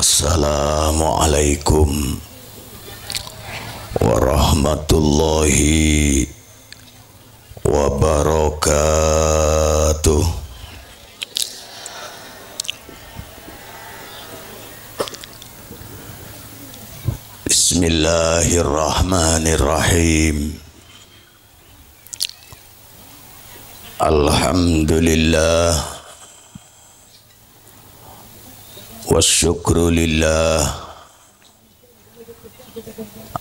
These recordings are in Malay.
Assalamualaikum warahmatullahi wabarakatuh. Bismillahirrahmanirrahim. Alhamdulillah wasyukru lillah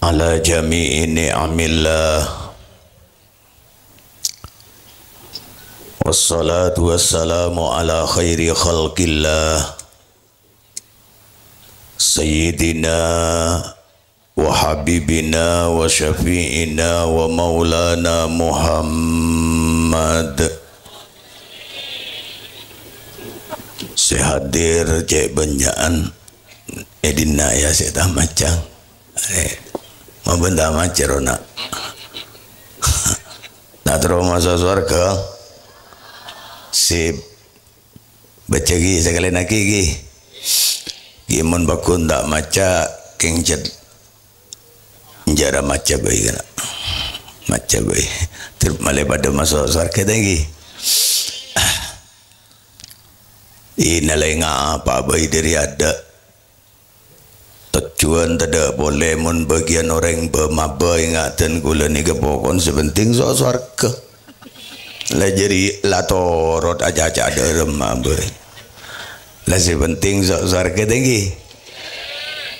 ala jami'i ni'amillah wassalatu wassalamu ala khairi khalqillah sayyidina wa habibina wa syafi'ina wa maulana Muhammad. Sehadir cek benjaan edina ya setah macang mau benda macerona natro masa surga sip bacagi sekali nak gigi gimon bakun tak maca kengcet jara maca bayi kena maca bayi termalai pada masuk surga tinggi. Inalai ngapa bayi dari ada tujuan tidak boleh mun bagian orang bermaba ingatan gula ni kepokon sepenting soal surga lah jadi lah torot aja-aja ada remah bayi lah sepenting soal surga tinggi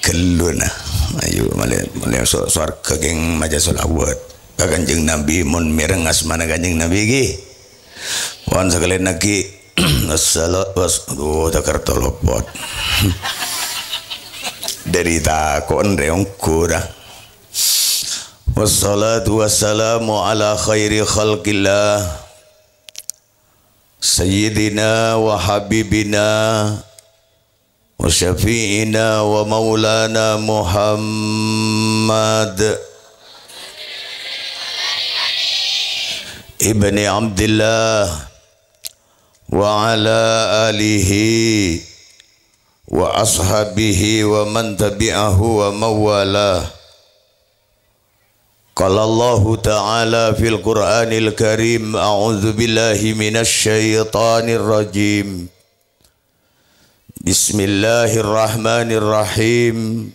kelun ayo malah soal surga geng maja solawat kanjeng Nabi mun merengas mana kanjeng Nabi ki wan sekalian lagi Assalamualaikum Jakarta lopot dari takon reong kurang. Wassalatu wassalamu ala khairi khalqillah sayyidina wa habibina wa syafi'ina wa maulana Muhammad ibni Abdillah wa ala alihi wa ashabihi wa man tabi'ahu wa mawalah. Qala Allah ta'ala fil Qur'anil Karim a'udzu billahi minasy syaithanir rajim. Bismillahirrahmanirrahim.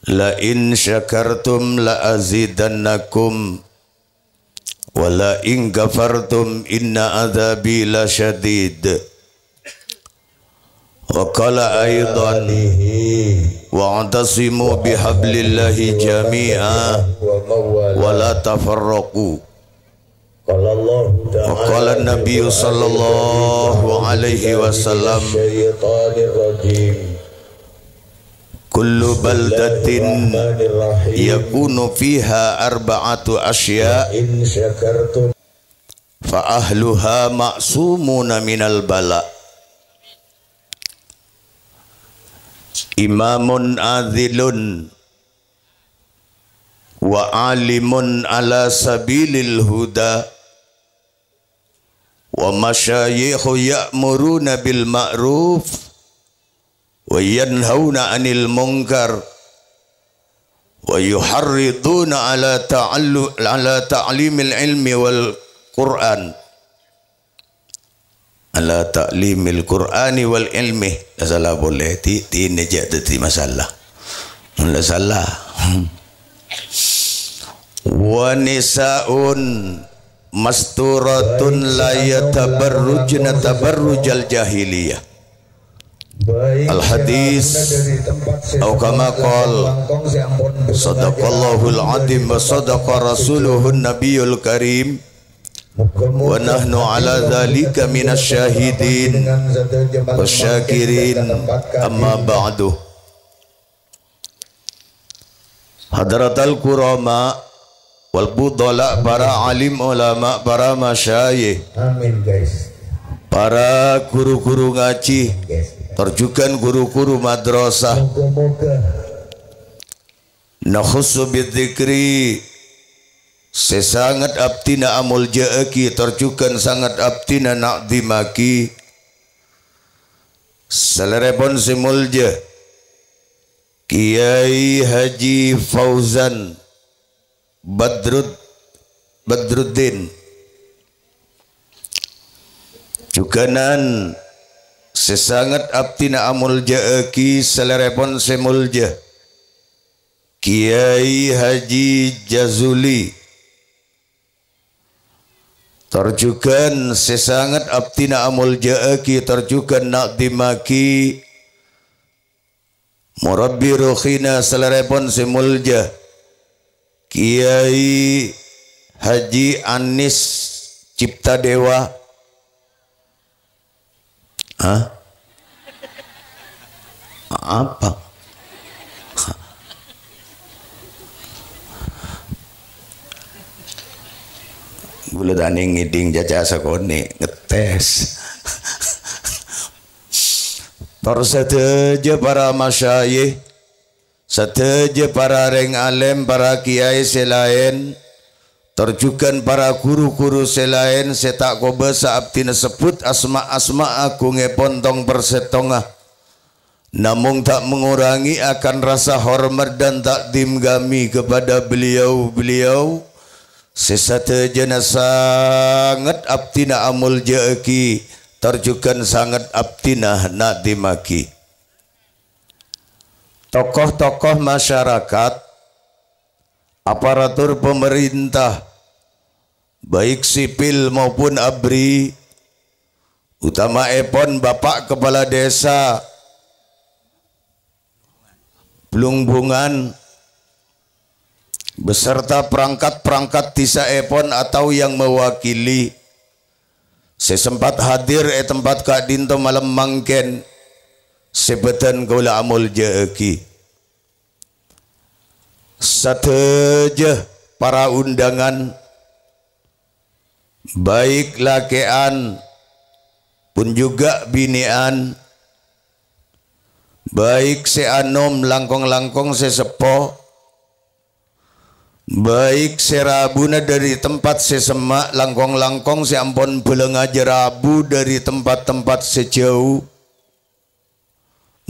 La in syakartum la azidannakum wala in kafartum inna adzabi lasyadid. Wa qala aidan wa'tasimu bihablillahi jami'a wa la tafarraqu. Wa qala an-nabiy sallallahu alaihi wasallam kullu baldatin yakunu fiha arba'atu asya fa ahluha ma'sumuna minal bala. Imamun adilun wa alimun ala sabilil huda wa masyayikhu ya'muruna bil ma'ruf wa yanhauna 'anil munkar wa yuharriduna ala ta'limil ilmi wal Qur'an ala ta'limil Qur'ani wal ilmi. Salah boleh ti ini jadi masalah la salah. Wa nisaun masturatun la yatabarrujna tabarrujal jahiliyah. Al-hadis atau kama qala sadaqallahul azim wa sadaqa rasuluhun nabiyul karim wa nahnu ala dzalika minasy syahidin wasyakirin amma ba'du. Hadratal kurama wal budala, para alim ulama, para masyayikh, amin guys, para guru-guru ngaji, terjukan guru-guru madrasah, nakhussu bidzikri, sesangat abtina amul jaaki, terjukan sangat abtina na'dimaki, Salarepon simulja Kiai Haji Fauzan Badruddin Cukanan sesangat abtina amul jaeki salarepon simulja Kiai Haji Jazuli Tarjukan sesangat abtina amul jaeki tarjukan nak dimaki Murabbi rukhina salarepon simulja Kiai Haji Anis Cipta Dewa apa gula tani ngiding jaja sakone ngetes Terseteja para masyayikh, seteja para reng alim, para kiai selain, terjukan para guru-guru selain, setak kobe saabtina sebut asma-asma aku ngepontong persetongah. Namun tak mengurangi akan rasa hormat dan takdim kami kepada beliau-beliau. Sesateja sangat abtina amul jaeki, terjukan sangat abtina nak dimaki. Tokoh-tokoh masyarakat, aparatur pemerintah, baik sipil maupun ABRI, utama epon Bapak Kepala Desa Blungbungan, beserta perangkat-perangkat desa epon atau yang mewakili, sesempat hadir tempat Kak Dinto malam mangken sebetan kula amul jaeki. Sateja para undangan, baik lakean pun juga binian, baik seanom langkong-langkong sesepo, baik serabuna dari tempat sesemak langkong-langkong seampun beleng aja rabu dari tempat-tempat sejauh.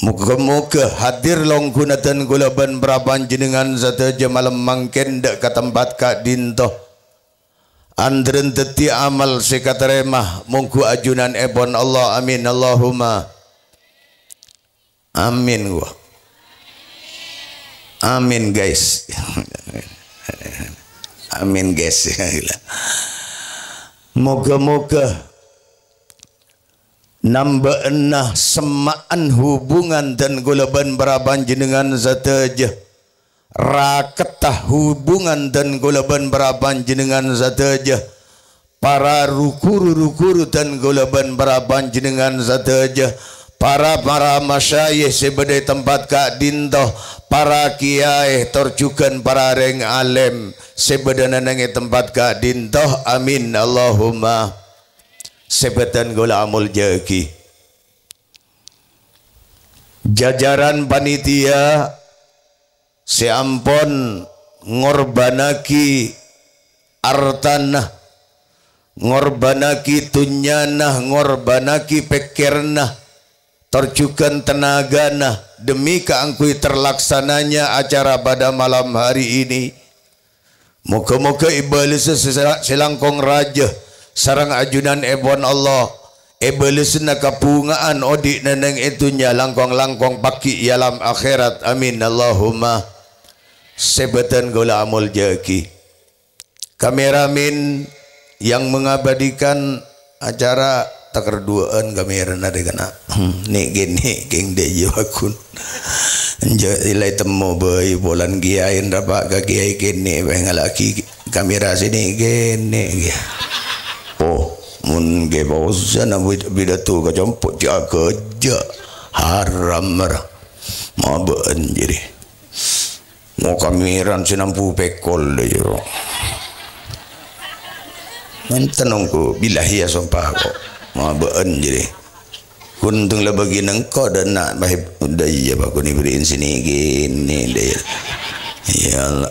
Muka-muka hadir longgunatan gulaban beraban jenengan sateja malam mangken dak ke tempat Kak Dinto. Andren teti amal sekateremah mungku ajunan ebon Allah amin Allahumma amin gua. Amin guys. Amin guys. Moga-moga nambah enah semaan hubungan dan gulaban beraban jenengan sateja, raketah hubungan dan gulaban beraban jenengan sateja, para rukuru dan gulaban beraban jenengan sateja, para masyayikh sebedai tempat Kak Dinto, para kiai terjukan para reng alim sebedana nange tempat Kak Dinto amin Allahumma sebetan gula amul jaeki. Jajaran panitia seampun ngorbanaki artanah, ngorbanaki tunyanah, ngorbanaki pekernah, terjukan tenagana demi keangkui terlaksananya acara pada malam hari ini. Moga-moga iblis selangkong raja sarang ajunan ebon Allah iblis na kapungaan odik neneng itunya langkong-langkong paki alam akhirat amin Allahumma sebetan gula amul jaeki. Kameramen yang mengabadikan acara takerduaan kamera nade kana nek gene geng de yakun ilai temu boy bolan giain dapat ka giai gene bengalaki kamera sini gene oh mun ge bosan bidatu ka jompot jaga ja haram marah maben jadi mau kameran sinampu pekol de jero mantenongku bilahi ya sumpah kok maben jadi kuntung lah bagi nengkau dan nak bahib daya aku ni beriin sini gini daya ya Allah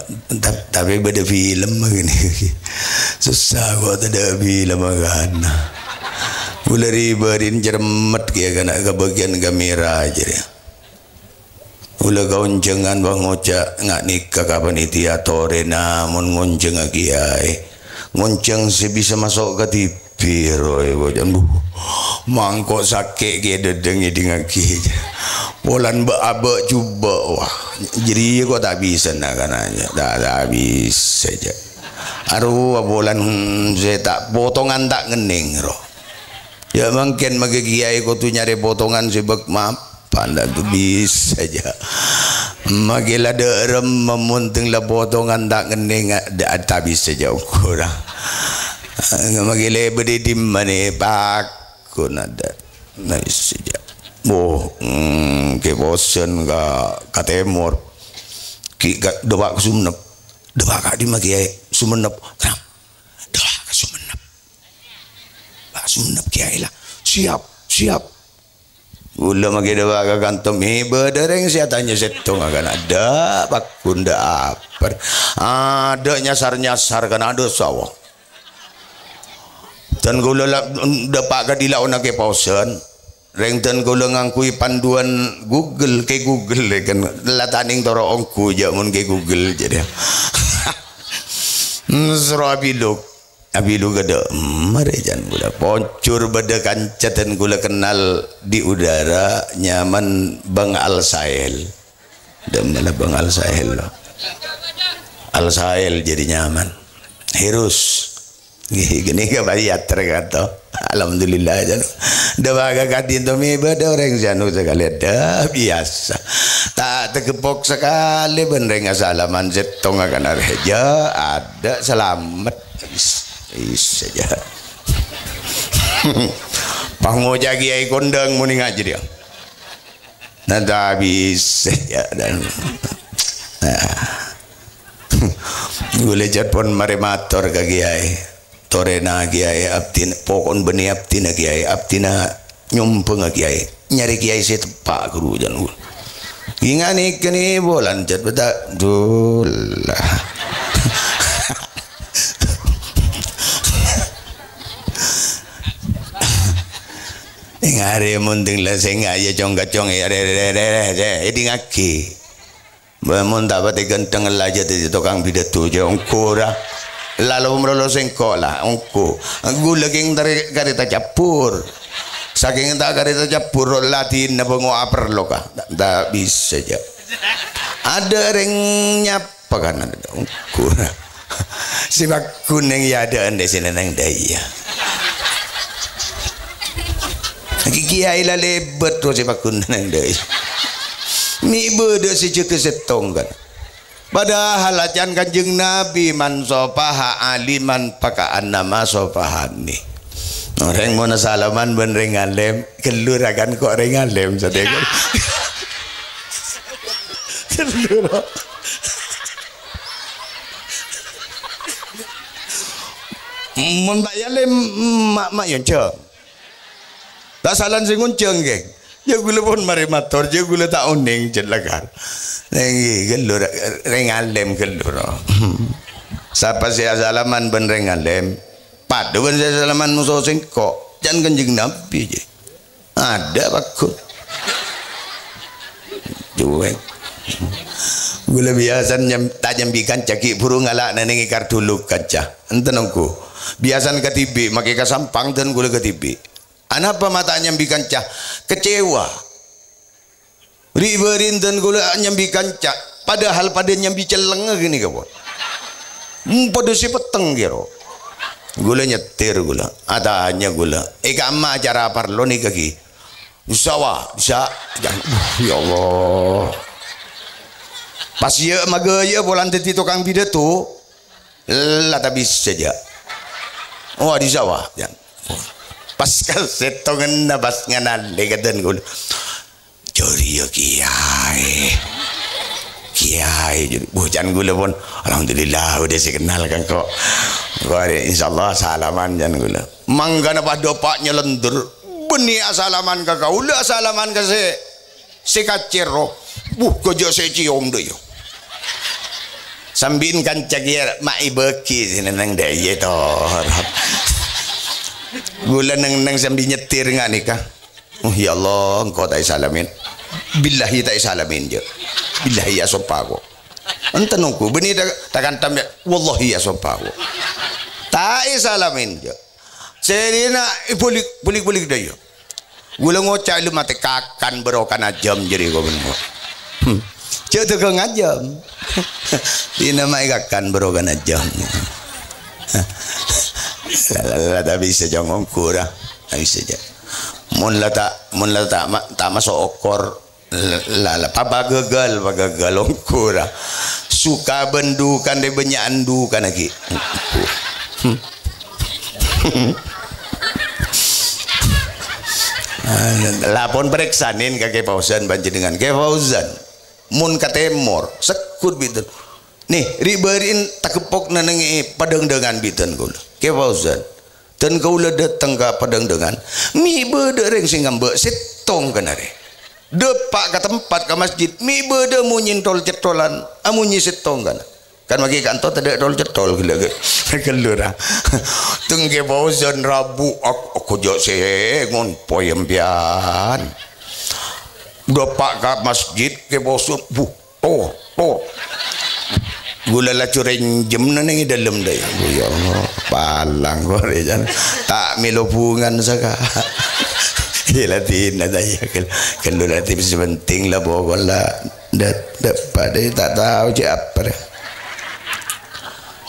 tapi beda film begini susah kok ada film kan Ula riberin jeremet kia kana ke bagian kamera aja dia. Ula kauncengan bang ngoca ngak nikah ka panitia tore namun ngonceng kiai. Ngonceng sebisa masuk ke TV roy bojan bu. Mangkok sakit kia dedeng dengan kia. Polan ba cuba wah. Jadi kok tak bisa nak kananya. Tak bisa saja. Aduh bolan saya tak potongan tak ngening roh. Ya mungkin magi kiai kau tu nyari potongan sebab mapan dah tu bisa saja. Magi lah derem memunting lah potongan tak ngening tak bisa jauh kurang. Magi lah berdiri mana pak kun ada nice saja. Oh, ke bosan ka temor. Ki doa ke Sumenep. Doa ka di magi Sumenep. Kenapa? Doa ke Sumenep. Sumenep kiai lah siap gula magi dewa ke kantom berdereng saya tanya setong akan ada bakun dah apa ada nyasar kan ada sawah dan gula dapat ke dilau nak ke pausan reng dan gula ngangkui panduan Google ke Google kan lataning toro ongku je mun ke Google jadi serabiluk abilu gada mari jan gula poncur beda kancatan gula kenal di udara nyaman Bang Al Sahel dan malah Bang Al Sahel loh Al Sahel jadi nyaman hirus gini ke bayat terkata alhamdulillah jan dah baga katin tu mi beda orang janu sekali dah biasa tak terkepok sekali benereng salaman setong akan arheja ada selamat saja. Pangoja kiai kondang muni ngaji dia. Nanti habis ya dan. Gule pun marimator ke kiai. Torena kiai abtin pokon beni abtina kiai abtina nyumpeng kiai. Nyari kiai saya tepak guru jan. Ingani kini bolan cat betak dulah. Ngare munting lah saya aja cong ya ini ngaki mun dapat ganteng aja di tukang pidato je ongko dah lalu merolo sengkok lah ongko gula king dari karita capur saking tak karita capur latin na pengo aper loka tak bisa aja ada ring nyapa kan ada ongko si bakun yang ya ada ande sini nang daya kiai lah lebat tu si bakun nang daya ni beda si cek setong kan padahal acan kanjeng Nabi man sopaha aliman pakaan nama sopahani orang mau nasalaman ben rengalem kelur akan kok rengalem sadek kelur mun tak yalem mak yang cek tak salan sing ngunceng geng ya gula pun mari mator je gula tak uning jelagar nengi gelur rengalem gelur siapa saya salaman ben rengalem padu ben saya salaman musuh singkok jangan kanjeng Nabi je ada bakut juek gula biasa tak nyambikan caki burung alak nengi kartuluk kaca enten aku biasan ketibi makai kasampang dan gula ketibi anapa mata nyambikan cah kecewa riberin dan gula nyambikan cah padahal pada nyambi celeng gini kawan pada si peteng kiro gula nyetir gula adanya gula kama acara parlo nih kaki usawa bisa ya Allah pas ya maga ya bolan teti tukang pidato lah tak bisa saja oh di sawah ya pas kasetongan na bas nganal legatan gula jori kiai jadi bujan gula pun alhamdulillah udah si kenal kan kok insyaallah salaman jan gula mangga na pada paknya lendur beni salaman ka kau ulah salaman ka si kacero kojo se cium deh yo sambin kan cagier mai beki sini nang daya toh Gula neng sambil nyetir nggak nikah. Oh ya Allah, engkau tak salamin. Billahi tak salamin je. Billahi ya sopago. Ente nunggu benih takkan tam ya. Wallahi ya sopago. Tak salamin je. Saya nak bulik dah ya. Gula ngocak lu mati kakan berokan ajam jadi kau benar. Cak tu kau ngajam. Ini nama kakan berokan ajam. Tak bisa jangan kurang. Tak bisa je. Mun la tak masuk okor apa gagal ongkura suka bendukan dia banyak andukan lagi. Lapon periksanin ke Fauzan banjir dengan ke Fauzan mun katemor sekut bitan nih riberin takepok nanengi padang dengan bitan kula ke Fauzan dan kau lah datang ke padang dengan mi bedereng singgam be setong kenari depak ke tempat ke masjid mi beder munyin tol cetolan amunyi setong kan bagi kantor tidak tol cetol gila kelura tengke Fauzan rabu aku jauh sengon poyem pian depak ke masjid ke Fauzan gula lah cureng jem nanti dalam dah ya Allah palang korean tak melopungan saka hilatin ada ya kalau nanti penting lah pokok lah dapat tak tahu siapa dah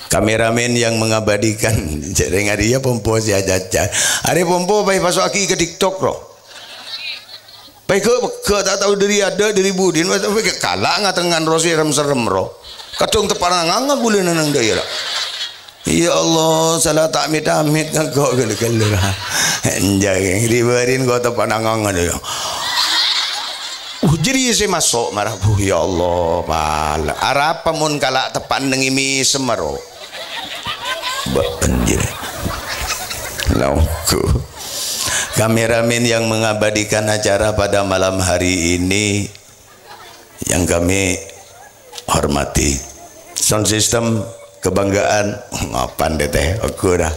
kameramen yang mengabadikan jadi dia pompo si aja hari pompo baik pasok aki ke TikTok loh baik ke tak tahu dari ada dari budin tapi kalah ngatengan rosi serem roh kadung teparang nganga gula nang daya lah. Ya Allah salah tak amit kau gele-gele lah. Jangan diberin kau teparang nganga daya. Jadi saya masuk marah ya Allah pala. Arapa mun kalak tepan nengimi semero. Banjir. Lauku. Kameramen yang mengabadikan acara pada malam hari ini yang kami hormati. Sound system kebanggaan ngapan deh teh aku dah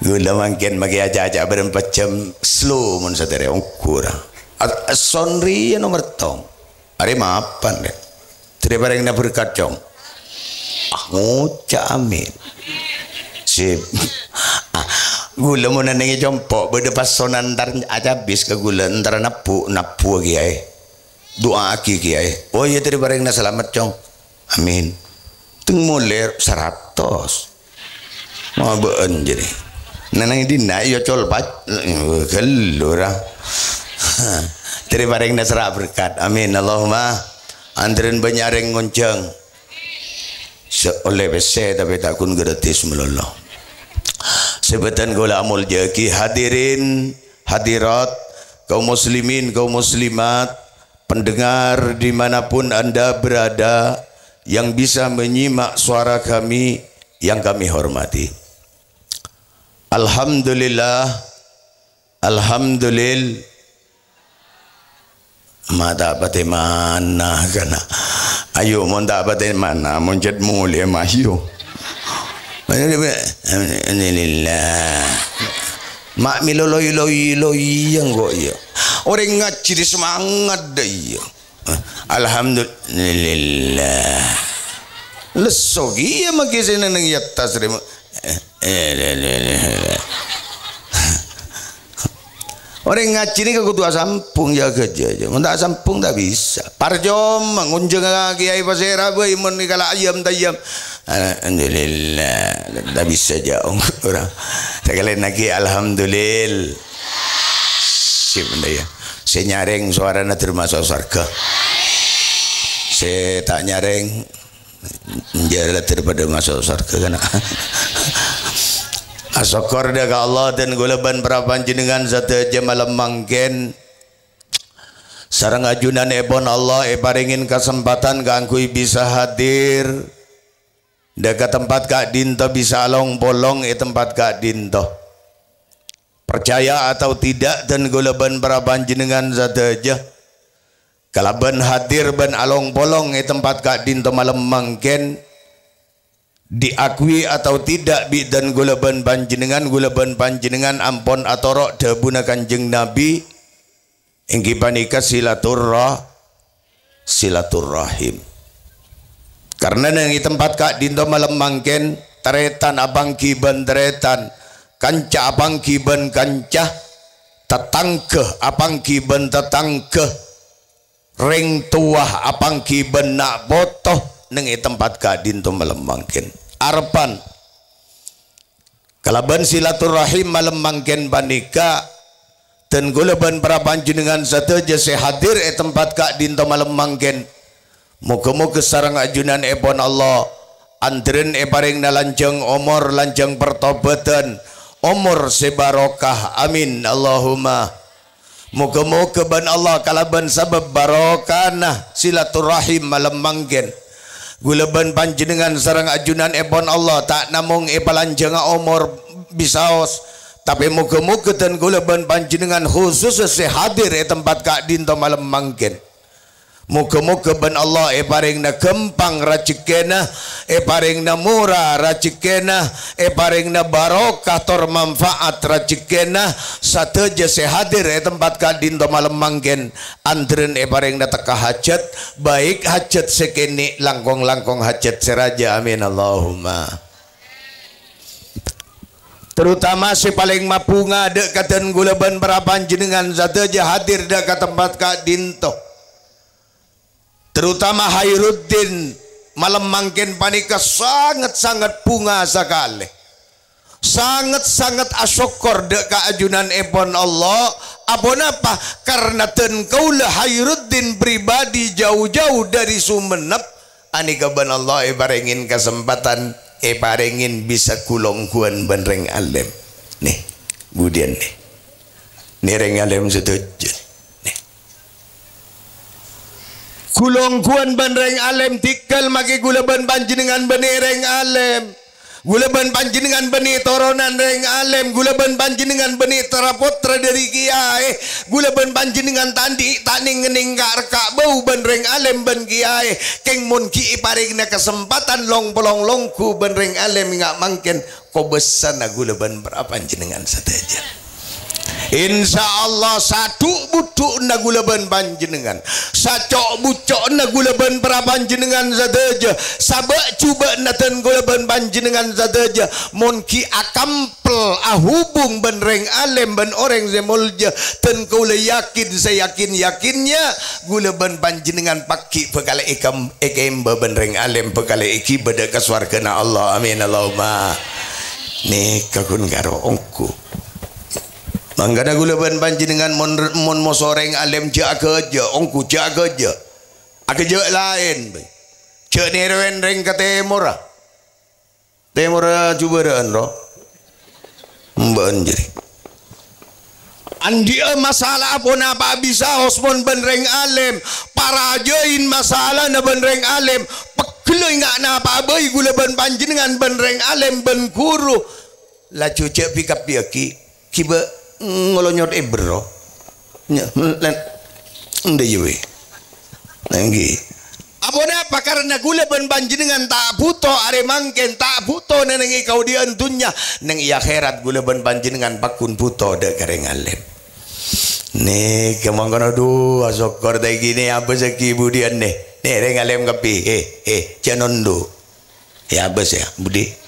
gula makin bagi aja berempat jam slow mun satere ukur sonri nomor tong hari mapan deh tidak bareng na berkacong ngucap amin sip gula mun nengi jompok berdepas sonan ntar aja bis ke gula ntar napu kiai doa aki kiai oh iya tidak bareng na selamat cong amin teng moler 100 mau beun jadi nanang dina yo colpat kelura terima bareng nasra berkat amin Allahumma andren banyareng ngonceng oleh bese tapi takun gratis meloloh sebutan gula amul jaki hadirin hadirat kaum muslimin kaum muslimat pendengar dimanapun anda berada yang bisa menyimak suara kami yang kami hormati. Alhamdulillah mata pati mana kana ayo mon tak pati mana mon jad mulia mahyo alhamdulillah mak miloloi yang kok ya orang ngaji semangat dah ya alhamdulillah lesogi ya makisi nang yatas remo orang ngaji ni kudu sampung ya kerja aja mun tak sampung tak bisa parjom ngunjung kiai pasera boy mun kala ayam tayam alhamdulillah tak bisa jauh orang sekali lagi alhamdulillah sip ya saya nyareng suaranya termasuk surga saya tak nyareng jarak daripada masuk surga kan asyukur dah ke Allah dan gulaban perapanjenengan zat malam mangken sareng ajunan ebon Allah paringin kesempatan kangkui bisa hadir dekat tempat Kak Dinto bisa along bolong tempat Kak Dinto percaya atau tidak dan gulaban perapanjenengan zat aja kalaban hadir ban along bolong tempat Kak Dinto malam mangken diakui atau tidak bi dan gulaban panjenengan ampun atorok debuna Kanjeng Nabi inggih panika silaturrahim. Karena nang tempat kak dinto malam mangken teretan abang kiban teretan kanca abang kiban kanca tetangkeh abang kiban tetangkeh ring tuah abang kiban nak botoh nang tempat kak dinto malam mangken arpan kalaban silaturrahim malam mangken panika dan gulaban para panjenengan sateja sehadir tempat kak dinto malam mangken muga-muga sareng ajunan epon Allah antren paring lanjang umur lanjang pertobatan umur sebarokah amin Allahumma muga-muga ban Allah kalaban sabab barokana silaturrahim malam mangken gulaban panjenengan sareng ajunan epon Allah tak namung palanjang umur bisaos tapi muga-muga dan gulaban panjenengan khusus sehadir tempat kak dinto malam mangken muga-muga ban Allah paringna gempang rajekena paringna murah rajekena paringna barokah tor manfaat rajekena sateja sehadir tempat kak dinto malam mangken antren paringna teka hajat baik hajat sekene langkong-langkong hajat seraja amin Allahumma. Terutama si paling mapunga dek katan gulaban para panjenengan sateja hadir dek ke tempat kak dinto terutama Khairuddin malam mangken panika sangat-sangat punga sekali sangat-sangat asyukur dek keajunan epon Allah apon apa karena ten kaulah Khairuddin pribadi jauh-jauh dari Sumenep anika ban Allah barengin kesempatan parengin bisa kulongkuan benreng alim nih budian nih reng alim setuju nih kulongkuan benreng alim tikal maki gulaban panjenengan benereng alim gulaban panjenengan beni toronan reng alim gulaban panjenengan beni terapotra dari kiai gulaban panjenengan tandi taning ngening kak bau ben reng alim ben kiai keng mun ki paringna kesempatan long bolong longku ben reng alim ngak mangken ko besan gulaban panjenengan sateja insya Allah satu butuh na gulaban panjenengan sacok bucok na gulaban para panjenengan sateja sabak cuba naten gulaban panjenengan sateja monki akampel ahubung ben reng alim ben orang zemulja ten kaula yakin saya yakinnya gulaban panjenengan paki bekale ikam ben reng alim bekale iki beda ka swargana Allah amin Allahumma nih kakun karo ongku manggana gulaban panjenengan mon mosoreng alim jaga aja ongku jaga aja aja lain cek nerewen reng ke temur jubaraan roh mbak anjir andi masalah apa bisa osmon benreng alim para ajain masalah na benreng alim pekeloy ngak na apa abai gulaban panjenengan benreng alim ben guru la cucek pikap biaki kiba ngolonyot bro nde yewe nanggi abona apa karena gulaban panjenengan tak buto are mangken tak buto nenengi kau di antunya neng iya akhirat gulaban panjenengan pakun buto de kareng alim nih kemangkono du asokor tay gini apa saki budian nih reng alim kapi janondo ya abas ya budi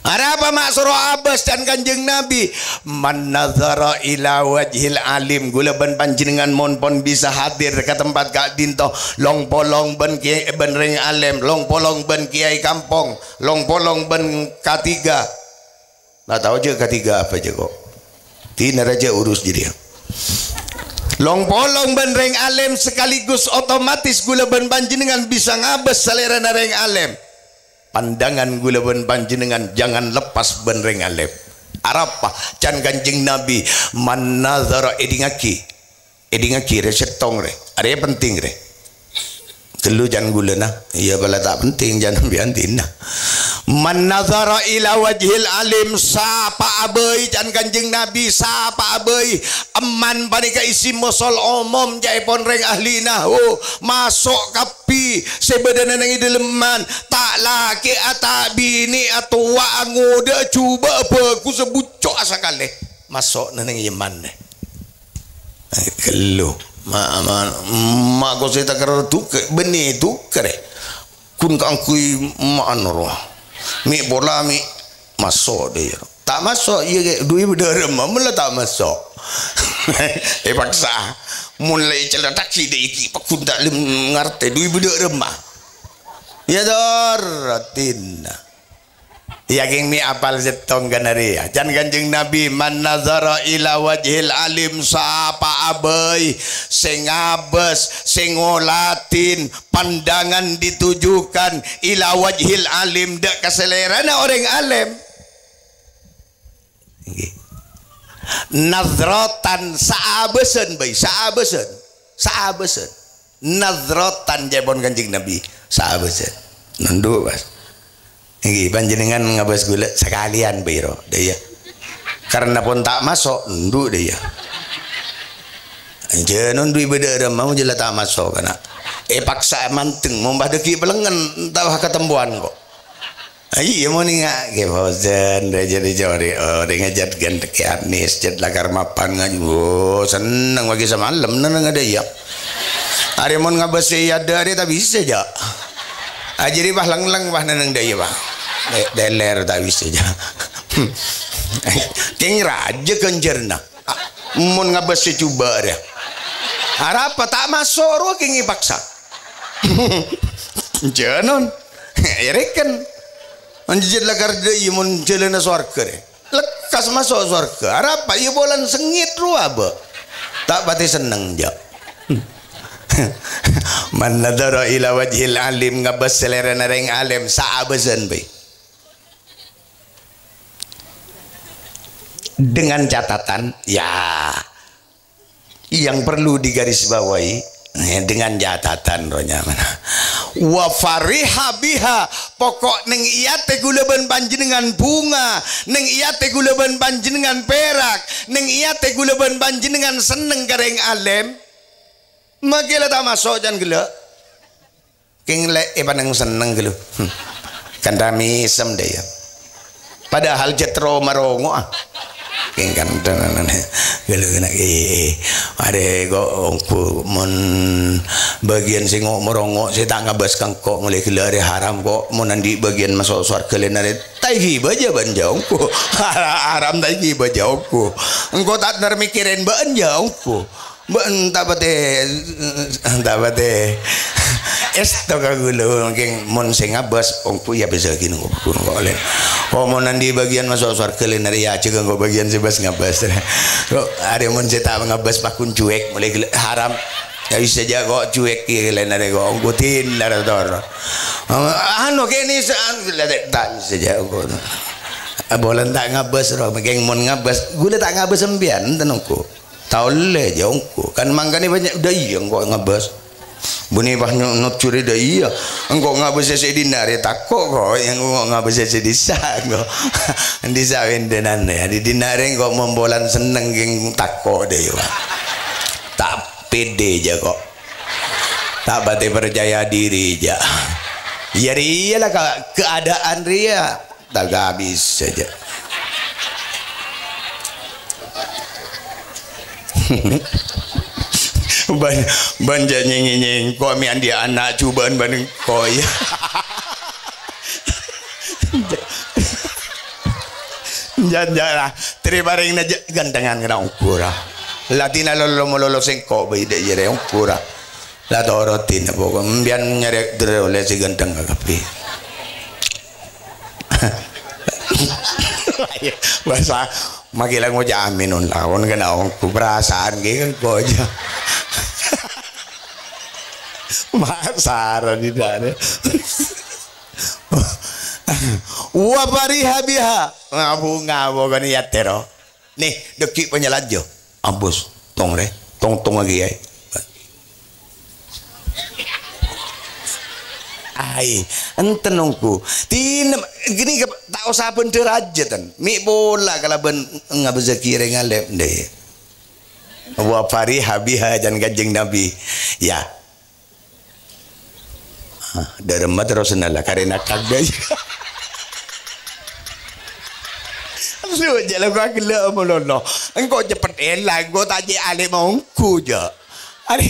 ada apa maksuro Abbas dan Kanjeng Nabi man nazara ila wajhil alim gulaban panjenengan monpon bisa hadir ke tempat kak dinto long polong ben kiai ben reng alim long polong ben kiai kampung long polong ben katiga nggak tahu aja katiga apa aja kok tina raja urus jadi long polong ben reng alim sekaligus otomatis gulaban panjenengan bisa ngabes selera reng alim pandangan gulaban panjenengan jangan lepas ben reng alim arapa can Kanjeng Nabi man nazara edingaki resetong re ada penting re telu jangan gulana iya bala tak penting jangan biantina man nazara ila wajhil alim sapa abai can Kanjeng Nabi sapa abai eman panika isi mosol omom jaipon reng ahlina masuk kapi nabi sebedana nang ideleman tak laki atak bini atau wa ngoda cuba apa ku sebucok asakale masuk nang Yaman ne kelo mak ko saya tak kira tu benih tu kere kun kangkui manro mi bola mi masuk dia tak masuk ye duit berderem mula tak masuk paksa mulai jalan taksi dia iki pakun tak ngerti duit berderem ya daratin ya geng mi apal setong ganari jan Kanjeng Nabi man nazara ila wajhil alim sapa abai sing abes sing ngolatin pandangan ditujukan ila wajhil alim dak keselerana orang alim nggih nazratan saabeun bae saabeun nazratan jebon Kanjeng Nabi saabeun nunduk Mas nggih panjenengan ngabas gula sekalian biro dia karena pun tak masuk nduk dia jenon duit beda mau jelas tak masuk kana paksa manteng mau badeki pelengan tahu ketempuan kok iya mau ninga ke bosan jadi jori de ngajat gan ke Anis jad lagar mapan ngaju seneng bagi semalam nang ada ya hari mau ngabas ya dari tak bisa aja jadi bah lang bah nang daya bah deler tak bisa aja keng raja kenjerna mun ngabas coba dia harap tak masuk ro keng paksa janon reken anjir lagar deui mun jelena swarga de lekas masuk swarga harap ieu bolan sengit ro aba tak pati seneng ja man nadara ila wajhil alim ngabas selera nareng alim saabeun bae dengan catatan ya yang perlu digarisbawahi dengan catatan rohnya mana wa fariha biha pokok neng iya teh guleban panjenengan bunga neng iya teh guleban panjenengan perak neng iya teh guleban panjenengan seneng kareng alim magela tak masuk jan gelo king le panang seneng gelo kan dami sem deh ya padahal jetro marongo king kan gelo nak ade go mun bagian sing marongo saya tak ngabas kangkok mulai gelo hari haram kok mun nanti bagian masuk surga lenare taigi baja banjauku haram taigi bajauku engko tak ner mikirin banjauku entah bate esto kagulo ngeng mon sing abas ongku ya bisa gini kok oleh oh mon nandi bagian masuk surga lenari ya cek engko bagian sebas ngabas kok ada mon ceta ngabas pakun cuek mulai haram ya bisa aja kok cuek ki lenari kok ngkutin darator anu kene tak saja kok bolan tak ngabas ro ngeng mon ngabas gula tak ngabas sembian tenungku tahu le jauhku kan mangkani banyak udah iya engkau ngabas bunyi bah not curi dah iya engkau ngabas saya dinar ya takut kok yang engkau ngabas saya disa engkau disa wendenan ya di dinar engkau membolan seneng geng takut deh ya tak pede aja kok tak bate percaya diri aja ya iyalah keadaan ria tak habis saja banja nyeng kok mi andi anak cubaan banding koy janjala terima ring na gandangan kena ukura latina lolo sing kok bae de yere ukura la dorotin pokok mbian nyarek dere oleh si gandang kapi bahasa magilang mo jamin on lawon kana ku perasaan ge ko aja masara di dane wa bariha biha ngabo kan ya tero nih deki penyelajo ambus tong lagi ai ai enten nungku tin gini tak usah bener aja tan mi bola kalau ben ngabeza kira ngalep deh wa fariha biha jan Kanjeng Nabi ya Derma terus nala karena kagda. Lu jalan kau gila melono. Engkau cepat elang, kau tak je alik mauku je. Hari,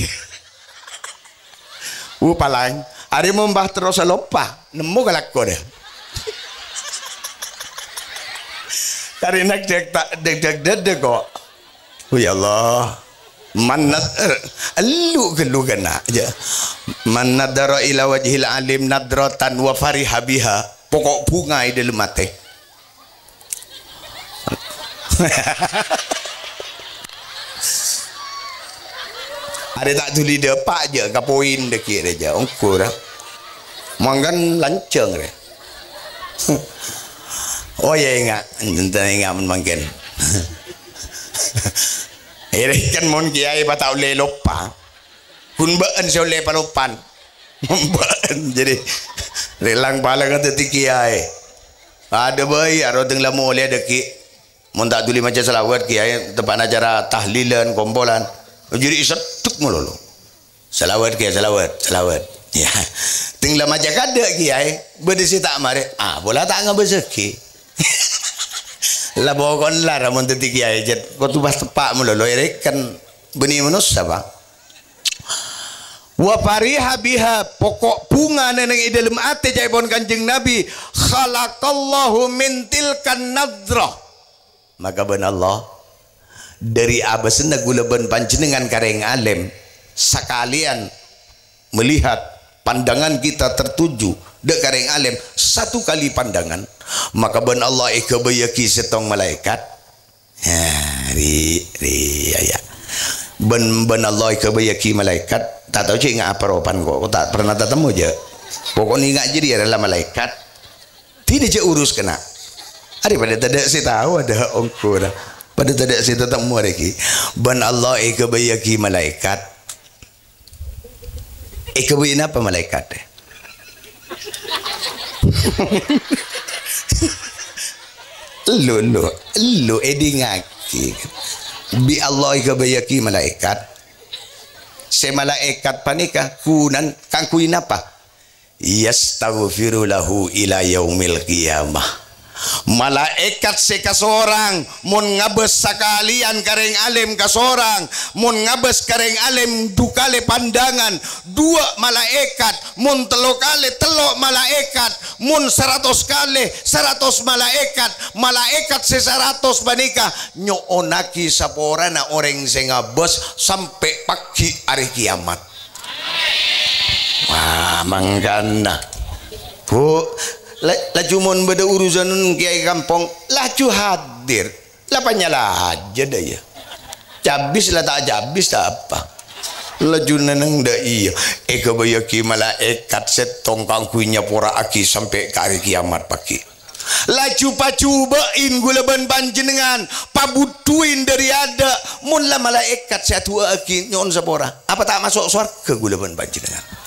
palang. Hari membah terus lupa. Nemu galak kau deh. Karena deg kok. Ya Allah. Manat lu kena aja. Man nadara ila wajhil alim nadratan wa fariha biha. Pokok bunga di dalam mate. Ada tak tuli depak je kapoin dekik aja ongko dah. Manggan lancang deh. Oh ya ingat, ingat mungkin. Ini kan mon kiai patau le lupa. Kun baan soleh palupan. Baan jadi relang pala kata ti kiai. Ada bayi aro teng lamu oleh deki. Mon tak tuli macam selawat kiai tempat acara tahlilan kompolan. Jadi isetuk melulu. Selawat kiai selawat. Ya. Teng lam aja kada kiai berdisi tak mare. Bola tak ngam bezeki. Lah bokon lah ramon teti kiai jet kau tu pas tepak melulu kan benih manusia bang. Wa fariha biha pokok bunga neneng dalam ate jaibon kanjeng Nabi khalaqallahu min tilkan nadrah. Maka ben Allah dari abasna gula ben panjenengan kareng alim sekalian melihat pandangan kita tertuju dek kareng alim satu kali pandangan maka ben Allah ikabayaki setong malaikat ya ben Allah ikabayaki malaikat tak tahu cik ingat apa ropan kok tak pernah ketemu je pokoknya ingat jadi adalah malaikat tidak je urus kena ada pada tidak saya tahu ada ongko dah pada tidak saya ketemu lagi ben Allah ikabayaki malaikat ikabayin apa malaikat deh lu edingaki bi Allah ikabayaki malaikat se malaikat panika kunan kang kuin apa yastaghfiru lahu ila yaumil qiyamah malaikat sekasorang mun ngabes sakalian kareng alim kasorang mun ngabes kareng alim dukale pandangan dua malaikat mun telok malaikat mun 100 kali 100 malaikat se-100 banika nyoonaki saporana orang sing ngabes sampai pagi hari kiamat. Wah mangkana bu laju mon beda urusan kiai kampung laju hadir lapanya lah aja dah ya cabis lah tak cabis tak apa laju neneng dah iya ikabayaki malaikat setong kangkuinya pora aki sampai ke hari kiamat pagi laju pacubain gula ban panjenengan pabutuin dari ada mun lah malaikat satu aki nyon sapora apa tak masuk surga gula ban panjenengan.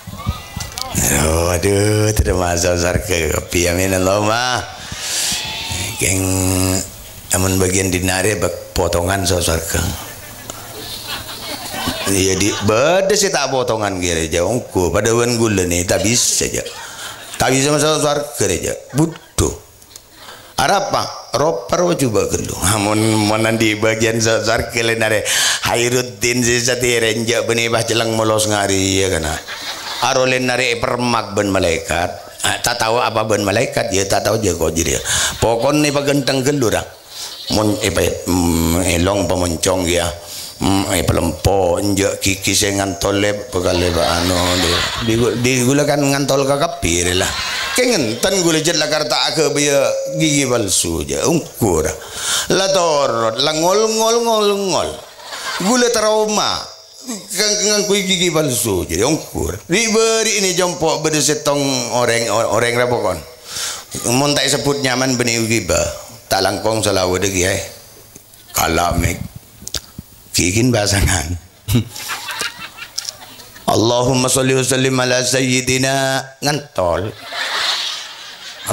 Aduh, tidak masuk surga. Kopi amin Allah mah. Geng amun bagian dinari potongan surga. Iya di beda sih tak potongan kira jauh ku pada wan gula nih tak bisa aja. Tak bisa masuk surga aja. Butuh. Apa? Ropar coba gelu. Amun nanti bagian surga lain ada Hairuddin si satirenja benih bah jelang molos ngari ya kana. Arolen nari permak ben malaikat tak tahu apa ben malaikat ya tak tahu je kau jadi pokon ni pagentang gelura mun elong pemoncong ya pelempo nje kiki se ngantole pegale ba anu digulakan ngantol ka kapir lah kengentan gula jet la karta ke biya gigi palsu je ungkur la torot la ngol gula trauma kang kui gigi palsu jadi ongkur diberi ini jempok berdesetong orang rapokon mun tak sebut nyaman benih giba tak langkong selawe degi kalamek kikin basangan Allahumma sholli wa sallim ala sayyidina ngantol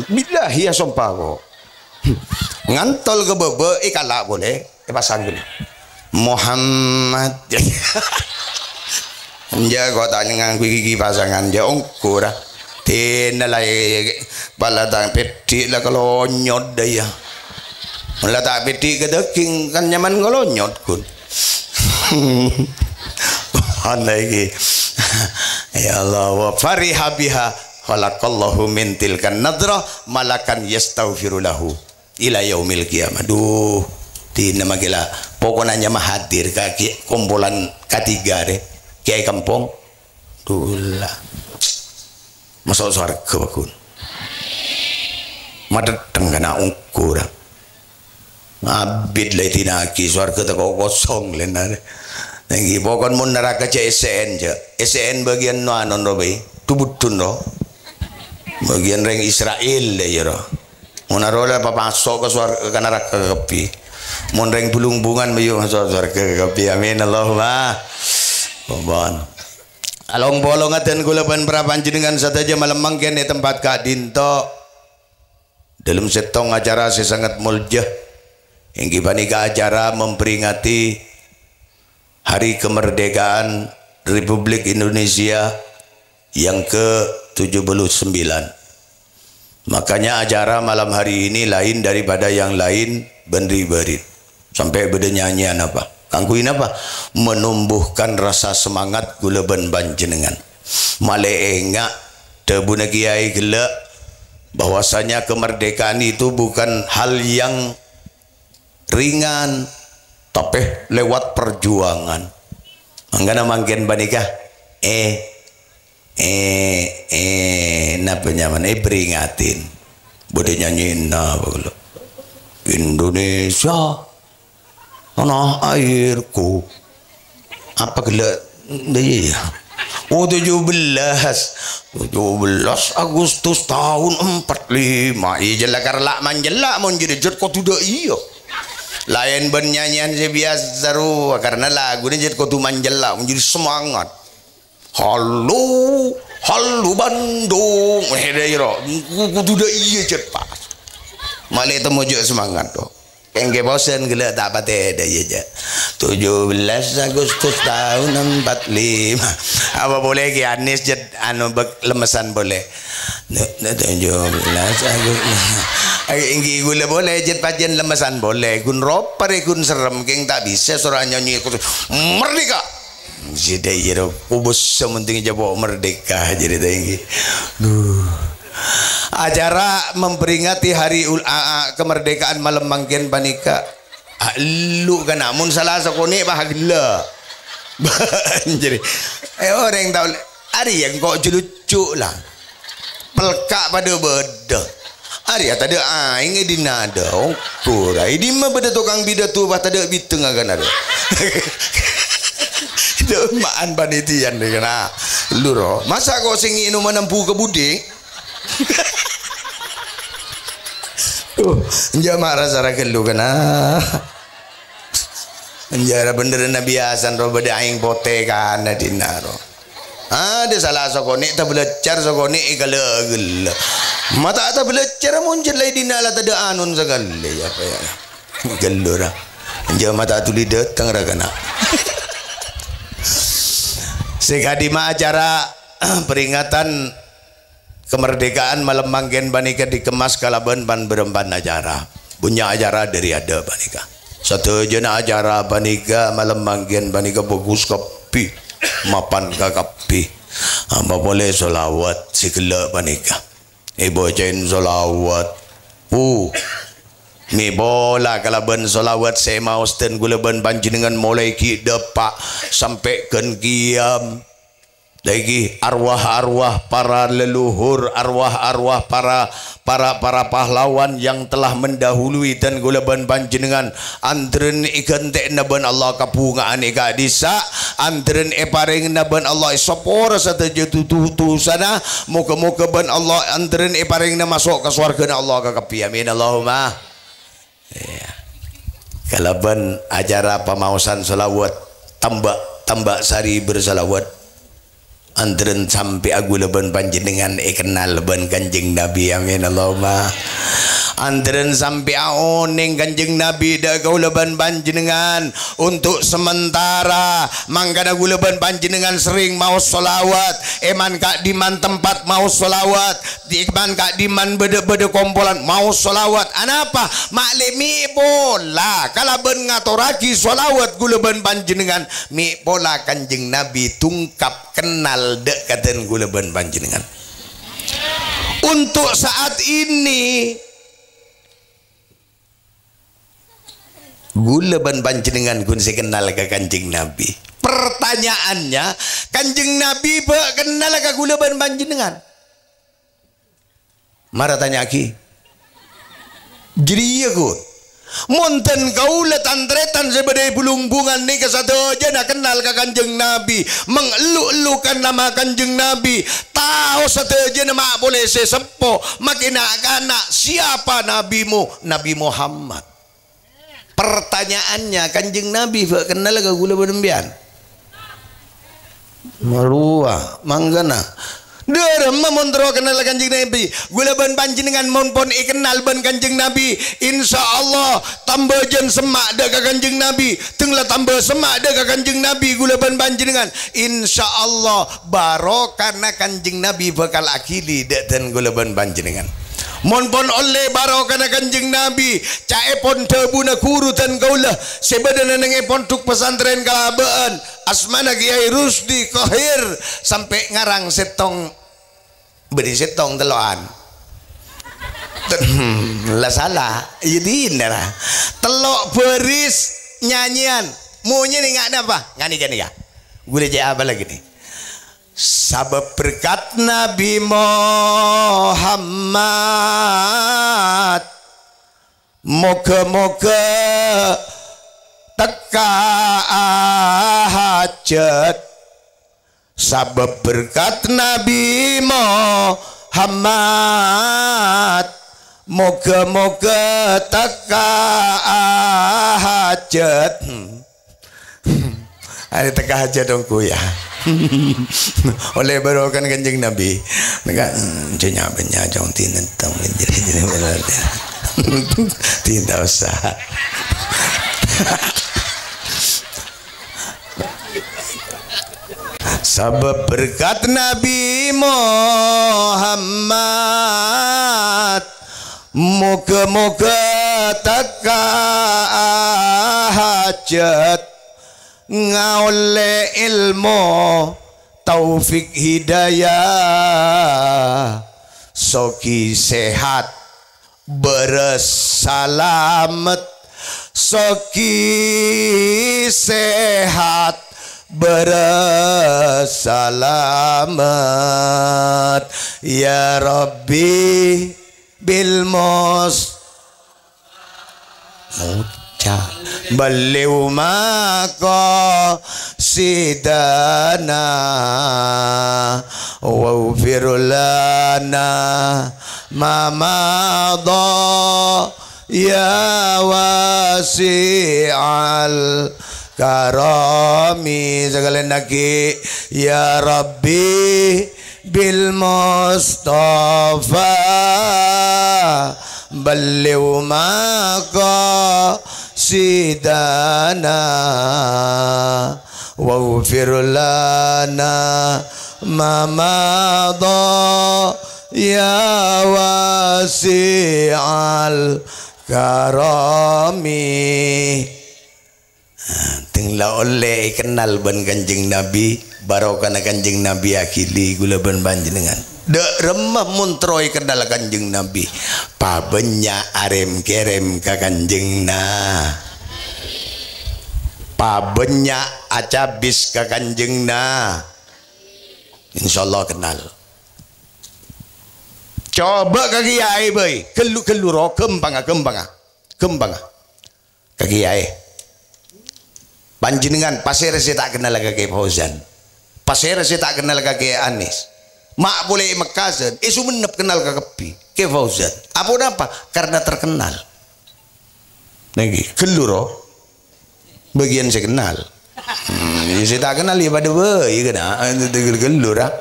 billahi ya sompako ngantol ke bebe ikala boleh pasang gini Muhammad ja kau tanya dengan gigi pasangan ja ongkur tinalai pala tang peti lah kalau nyot daya malah tak peti ke deking kan nyaman kalau nyot kun lagi ya Allah wa fariha biha khalaqallahu min tilkan nadrah malakan yastaghfiru lahu ila yaumil qiyamah. Duh tina magila pokoknya mah hadir kaki kumpulan ketiga deh kiai kampung tulah masuk surga bakun madeteng kana ukur abid lai tinaki surga tak kosong lenar tinggi pokon mun neraka ce SN bagian non robe tubutun ro bagian reng Israel le ya ro mun arola papasok ke surga ke neraka kepi mun reng bulung-bungan mayu masuk surga kepi amin Allahumma bon along bolong aten kula pan prapanjenengan sataja malam mangken di tempat Kak Dinto dalam setong acara sangat mulia yang panika acara memperingati hari kemerdekaan Republik Indonesia yang ke-79. Makanya acara malam hari ini lain daripada yang lain berit sampai beda nyanyian apa kangkuin apa menumbuhkan rasa semangat gula ben panjenengan maleenga tebuna kiai gelak bahwasanya kemerdekaan itu bukan hal yang ringan tapi lewat perjuangan anggana mangken banikah napa nyaman peringatin bude nyanyiin apa Indonesia tanah airku apa gelak dia oh 17 Agustus tahun 45 ijelah karlak manjelak mon jadi jod kau tidak iya lain bernyanyian biasa seru karena lagu ini jadi kau tu manjelak menjadi semangat halo Bandung daerah kau tidak iya cepat malah temu juga semangat tuh Kengke bosan gila tak patah dah je 17 Agustus tahun 45 apa boleh ke Anis jad anu lemesan boleh 17 Agustus inggi gula boleh jad pajen lemesan boleh gun ropar gun serem keng tak bisa suara nyanyi merdeka jadi jero kubus sementing jabo merdeka jadi tinggi acara memperingati hari kemerdekaan malam mangken panika lu kan namun salah sakone bahagia jadi orang tahu ada yang kok lucu lah pelkak pada beda ada tak ada aing di nada ukur ini mah beda tukang bidat tu bah tak ada biteng akan ada itu maan panitian deh kena lu roh masa kau singi inu menempuh ke budi jamaah rasa rakelu kena penjara bener na biasa ro beda aing pote kana dinaro ada salah sokone ta belajar sokone ikalagel mata ta belajar muncul lai dinala ta da anun sagale apa ya gellora jamaah ta tuli datang ra kana sekadima acara peringatan kemerdekaan malam mangken banika dikemas kalaban ban berempan acara punya acara dari ada banika satu jena acara banika malam mangken banika bagus kopi mapan kakapi apa boleh solawat sikela banika ibu cain solawat mi bola kalaban solawat saya mau sten gulaban panjenengan mulai ki depak sampai ken kiam lagi arwah-arwah para leluhur, arwah-arwah para pahlawan yang telah mendahului dan gulaban panjenengan antren ikan tek naban Allah kapungaan ika disa antren paring naban Allah sopor sateja tu sana muka-muka ban Allah antren paring na masuk ke surga Allah ka kapi amin Allahumma ya. Kalaban acara pemausan selawat tambak sari bersalawat antren sampai aku leban panjenengan kenal leban kanjeng Nabi amin Allahumma Antren sampai aoning Kanjeng Nabi dak kaulaban panjenengan untuk sementara mangkana gulaban panjenengan sering mau solawat eman kak diman tempat mau solawat eman kak diman bede-bede kompolan mau solawat anapa maklimi bola kalaban ngatoraki solawat gulaban panjenengan mi bola Kanjeng Nabi tungkap kenal dek katen gulaban panjenengan untuk saat ini gulaban panjenengan kun saya kenal ke Kanjeng Nabi. Pertanyaannya, Kanjeng Nabi kenal ke gulaban panjenengan? Mara tanya aki. Jadi iya kun. Monten kaulat antretan sebadai bulung-bungan ni kesatu aja nak kenal ke Kanjeng Nabi, mengeluk-elukan nama Kanjeng Nabi, tahu satu aja nama boleh sesepo, makin anak siapa nabimu? Nabi Muhammad. Pertanyaannya Kanjeng Nabi kenal ke gula benembian marua manggana derem memontro kenal Kanjeng Nabi gula ben panjenengan mon pon kenal ben Kanjeng Nabi insyaallah tambah jen semak dak ka Kanjeng Nabi tenglah tambah semak dak ka Kanjeng Nabi gula ben panjenengan insyaallah barokah karena Kanjeng Nabi bakal akili dak ten gula ben panjenengan mon pon oleh barokah Kanjeng Nabi cae pon tebuna kurutan kaulah sebadana nang pondok pesantren kalabaan asmana Kiai Rusdi Kohir sampai ngarang setong beri setong teloan lah salah jadi nara telok beris nyanyian maunya nih nggak ada apa ngani kan ya gue jawab apa lagi nih sabab berkat Nabi Muhammad moga-moga teka hajat sabab berkat Nabi Muhammad moga-moga teka hajat ada teka hajat dong ku ya oleh barokan Kanjeng Nabi enggak jenya benya jong tinentang jadi tidak usah sabab berkat Nabi Muhammad moga-moga teka hajat ngaole ilmu taufik hidayah soki sehat bersalamet soki sehat bersalamet ya Rabbi bil mus beliau maka sidana waghfir lana ma madha ya wasi'al karami segala naki ya Rabbi bil Mustafa beliau maka sidana waghfir lana ma madha ya wasi'al karami tinggal oleh kenal ban Kanjeng Nabi barokah Kanjeng Nabi akili gula ban panjenengan dek remah muntroi kenal Kanjeng Nabi pabenya arem kerem ka Kanjeng na pabenya acabis ka Kanjeng na insyaallah kenal coba ka Kiai boy kelu kembang ka Kiai panjenengan pasir saya tak kenal ke Kiai Fauzan pasir saya tak kenal ke Kiai Anis mak boleh mekasan isu menep kenal ke Kepi Kiai Fauzan apa karena terkenal lagi keluro bagian saya kenal Saya tak kenal dia pada bayi kena gelur ah.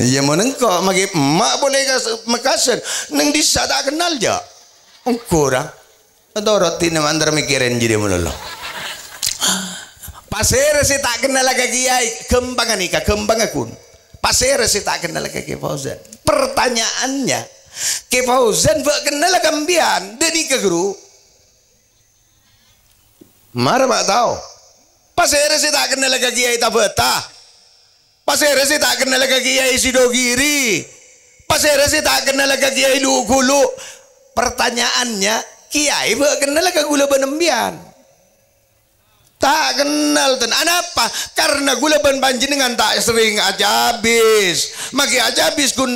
Ya mana kau magi mak boleh makasan neng disa tak kenal je. Engkau dah. Atau roti nama antara mikirin jadi melulu. Pasir saya tak kenal lagi kiai kembang nikah kembang akun. Pasir saya tak kenal lagi Kiai Fauzan. Pertanyaannya Kiai Fauzan tak kenal lagi kambian dari ke guru. Mara pak tahu. Pasir saya tak kenal lagi Kiai Tabata. Pasir saya tak kenal lagi Kiai Sidogiri. Pasir saya tak kenal lagi Kiai Lukulu. Pertanyaannya Kiai tak kenal lagi gula benembian. Tak kenal ten. Apa? Karena gula ban panjenengan tak sering aja habis. Maki aja habis kun.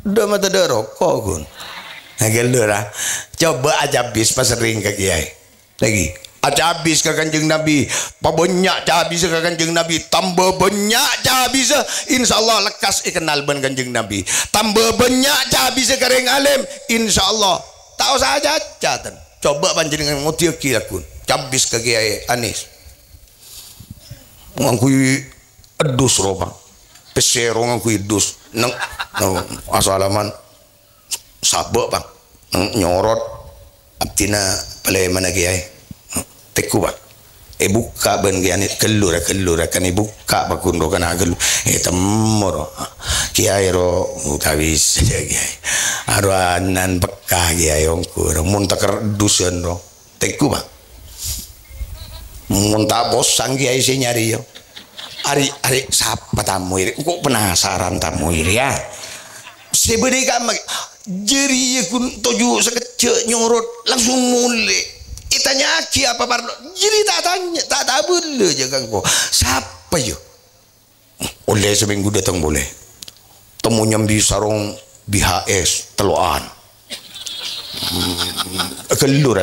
Udah mata rokok kun. Gelora. Coba aja habis pas sering ke Kiai. Lagi. Aja habis ke Kanjeng Nabi. Pabanyak aja habis ke Kanjeng Nabi. Tambah banyak aja habis. Insyaallah lekas kenal ban Kanjeng Nabi. Tambah banyak aja habis ke Reng Alim. Insyaallah. Tak usah aja ten. Coba panjenengan ngoti aku cabis ke Kiai Anis ngangkui edus roba pesero ngangkui edus nang asalaman sabak bang nyorot abtina pale mana Kiai teku bang buka ben Kiai kelur kan buka pakundo kana kelur temor Kiai ro tabis Kiai aruanan bekah Kiai ongku mun taker dusun ro teku bang mun tak bosan Kiai si nyari yo ari siapa tamu ini kok penasaran tamu ini ya sebenarnya kan jeri kun tuju sekecil nyorot langsung mulai tanya aki apa parno jadi tak tanya tak boleh jangan kau siapa yo oleh seminggu datang boleh temu nyambi sarung BHS teluan kelur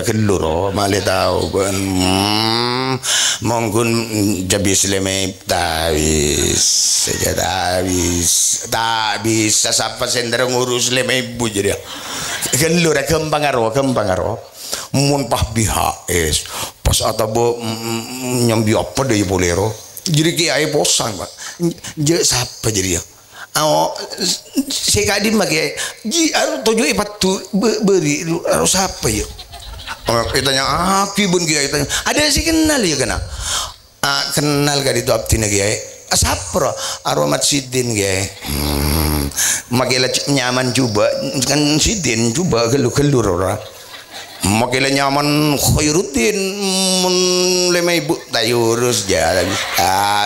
malih tahu kan monggun jabis lemai tabis saja tak bisa siapa sendiri ngurus lemai ibu jadi kelur kembang aro mun pah BHS pas atau nyambi apa deh bolero jadi Kiai bosan pak jadi siapa jadi ya saya kadim pakai ji harus tujuh patu beri harus apa ya tanya aki bun Kiai tanya ada sih kenal ya kena kenal gak itu abtina Kiai siapa aromat sidin Kiai makilah nyaman juga kan sidin juga gelur orang makilah nyaman Khairuddin lemai ibu tak urus jalan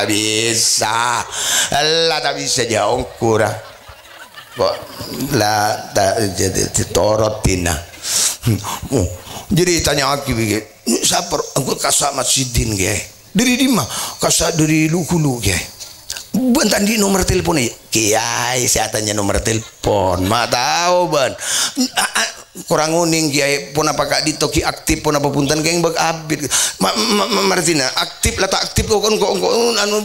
bisa lah tak bisa jauh kurang kok lah tak jadi torotina jadi tanya aku begini siapa aku kasar Masjidin Kiai dari di mana kasar dari Lukulu Kiai bentar di nomor telepon ya Kiai saya tanya nomor telepon mak tahu ban kurang uning Kiai pun apa kak ditoki aktif pun apa punten geng bag abid Martina aktif lah tak aktif kok anu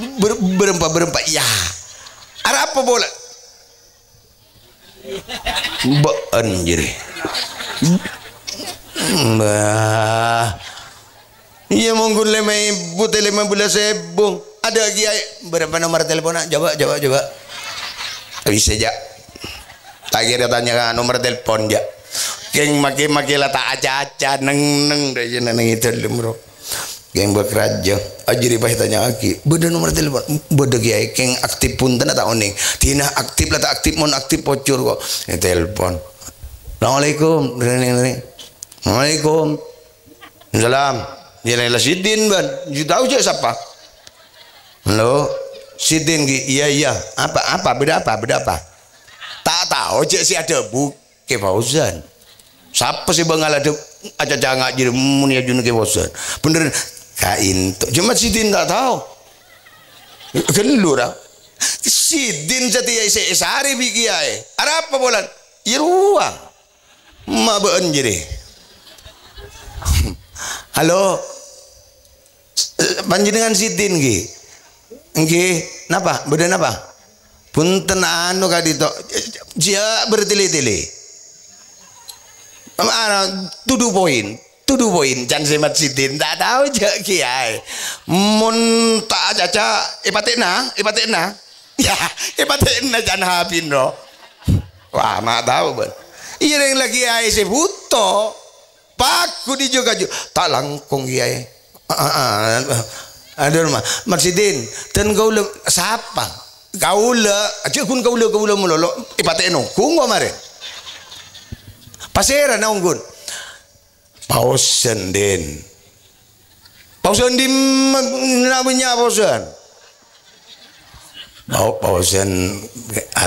berempat ya ada apa bola baan jadi iya monggo lemai buta 15.000 ada Kiai berapa nomor telepon coba bisa aja tak kira tanya nomor telepon ya geng maki lah tak aca neng deh neng itu lemro geng bekerja ajiri bah tanya aki beda nomor telepon beda Kiai geng aktif pun tak oning tina aktif lah tak aktif mon aktif pocur kok telepon assalamualaikum assalamualaikum salam nilai Sidin ban tahu je siapa halo Sidin iya apa beda apa tak tahu je si ada bu Kiai Fauzan siapa sih bang ada aja jangan jadi munia jun Kiai Fauzan bener kain tuh cuma Sidin tak tahu gelur Sidin setia sehari bikiai ada apa bolan iruang mabeen jadi halo panjenengan Sidin nggih napa beda napa punten anu kadito dia bertele-tele tuduh poin tuduh poin can si Sidin tak tahu je kiai mun tak caca ipatekna ya ipatekna can hapino wah mak tahu ben ireng lagi kiai si buto paku di juga tak langkung kiai aduh mah Sidin ten gaula siapa gaula aja kun gaula mulolo ipatekno kung mare pasera na unggun pausen din namanya pausen pausen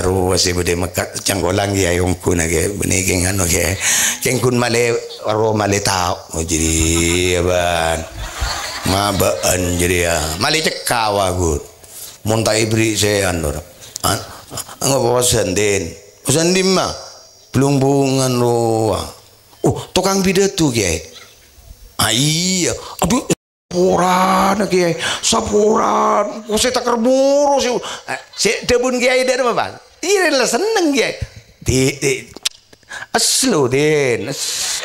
aru wasi bude makat canggolang ya ungku nage beni keng anu ke keng kun male aro male tau jadi aban mabaan jadi ya male cekawa gut monta ibri se anu pausen din mah belum bungan roa tukang pidato kiai iya aduh sapuran kiai sapuran kok saya tak kerburu si debun kiai dari apa iya lah seneng kiai slow din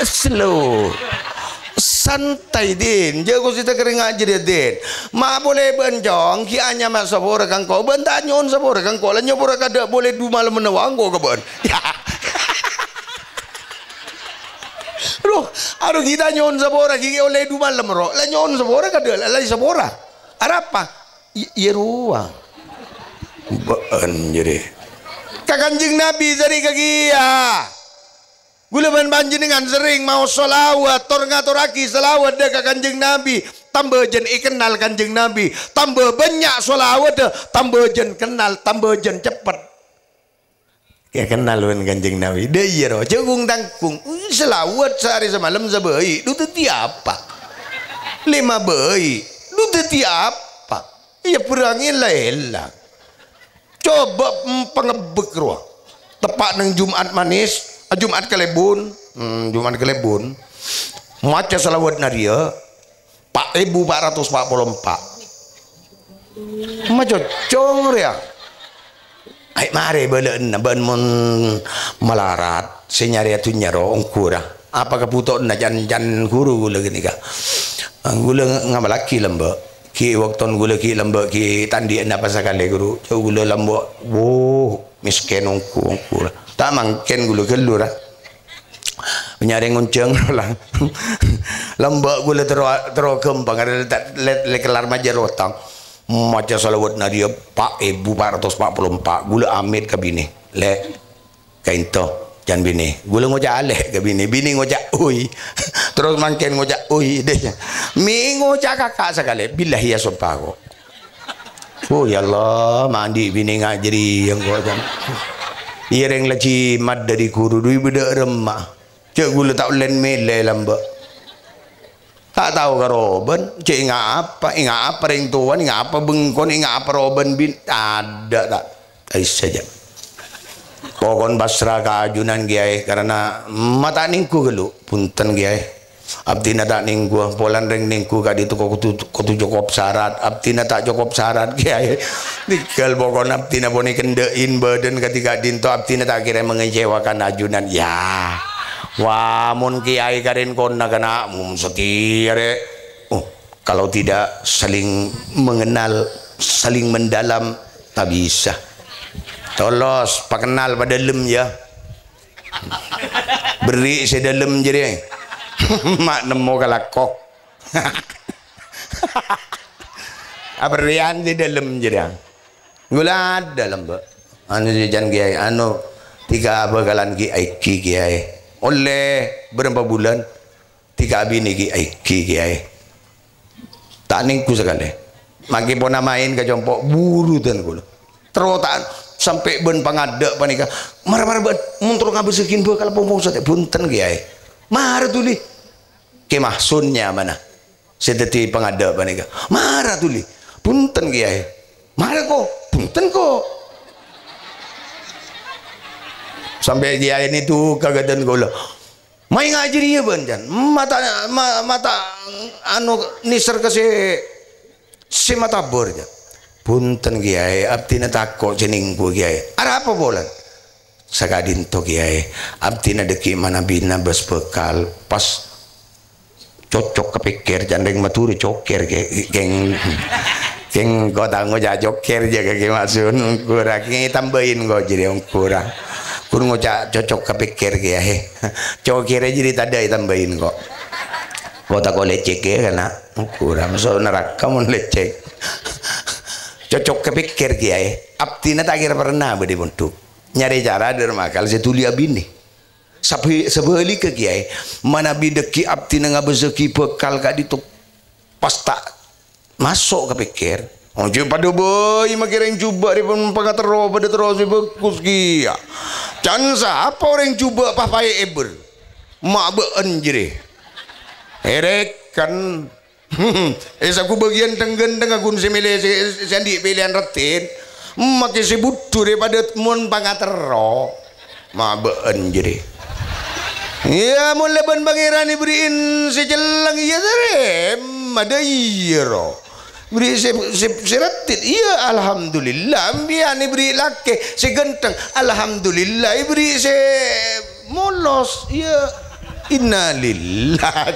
slow santai din jago kita kering aja din ma boleh bencong ki anya mak sapura kang kau bentar nyon sapura kang kau lah nyopura kada boleh du malam menawang kau kaban ya aduh kita nyon sabora kiki oleh dua malam roh lah nyon sabora kada lah sabora apa iya ruang baan jadi kakanjing Nabi dari kagia gula banjir dengan sering mau solawat tor ngaturaki solawat deh kakanjing Nabi tambah jen kenal kanjing Nabi tambah banyak solawat deh tambah jen kenal tambah jen cepet ya kenal kan kanjeng Nabi dia iya roh jagung tangkung selawat sehari semalam sebaik lu teti apa 5 baik lu teti apa iya perangin lah elang coba pengebek roh tepat neng Jumat manis Jumat kelebun maca selawat naria 4.444 maca cong ya ay mare belen ben mon melarat senyari atu nyaro ongkura apa keputok na jan guru gula gini ka gula ngamalaki lemba ki wakton gula ki lemba ki tandi na pasakale guru jauh gula lemba wo misken ongkura tak mangken gula kelura nyari ngonceng lah lemba gula tero kembang ada le kelar majarotang maca salawat nadia 4.444 gula amit ke bini le kainto jan bini gula ngojak aleh ke bini ngojak ui terus mangken ngojak ui deh mi ngojak kakak sekali billahi ya sopago oh ya Allah mandi bini ngajari yang gua jam ireng laci mad dari guru dui beda remah cek gula tak len mele lamba tak tahu ke Roben cik ingat apa ring tuan ingat apa bengkon ingat apa Roben bin ada tak saja pokon basra kajunan kiai karena mata ningku gelu punten kiai abdina tak ningku polan ring ningku kadi tu kutu cukup syarat abdina tak cukup syarat kiai nikal pokon abdina boni kendein badan ketika dinto abdina tak kira mengecewakan ajunan ya wah mun kiai karin kona kena setia re kalau tidak saling mengenal saling mendalam tak bisa tolos pak kenal pada dalam ya beri saya dalam jadi mak nemu kalakok berian di dalam jadi gula dalam mbak anu jajan kiai anu 3 bakalan kiai oleh berapa bulan 3 bini kiai tak ningku sekali maki pona main ke jompok buru dan gula terus tak sampai ben pangadak panika marah-marah ben muntur ngambil sekin dua kalau pompong sate bunten kiai marah tuli ke mahsunnya mana sedeti pangadak panika marah tuli bunten kiai marah kok bunten kok sampai dia ini tuh kagadan gula main ngaji dia banjan mata anu niser ke si mata borja punten kiai abdina takok jeningku kiai ada apa bolan sakadin to kiai abdina deki mana bina bes bekal pas cocok kepikir jandeng maturi coker geng kau tahu ngojak joker jaga ke maksud kurang ini tambahin kau jadi kurang ngojak cocok kepikir ya coker jadi tadi tambahin kok kau tak kau lecek ya karena kurang masuk neraka mau lecek cocok kepikir ya abtina tak kira pernah beri bentuk nyari cara dermakal setulia bini sebeli ke kiai mana bideki abdi nang bezeki bekal kak ditu pas tak masuk kepikir oh pada boy makin coba di pengatero pada terus bekus kia cansa apa orang coba papai eber mak been jere erek kan aku bagian tenggen tengah gun semile sandi pilihan retin makin sebut daripada mun pengatero mak been jere ya mulai ban pangeran diberiin sejelang iya terem ada iro beri seratit iya alhamdulillah biar beri laki segenteng alhamdulillah beri se molos iya innalillah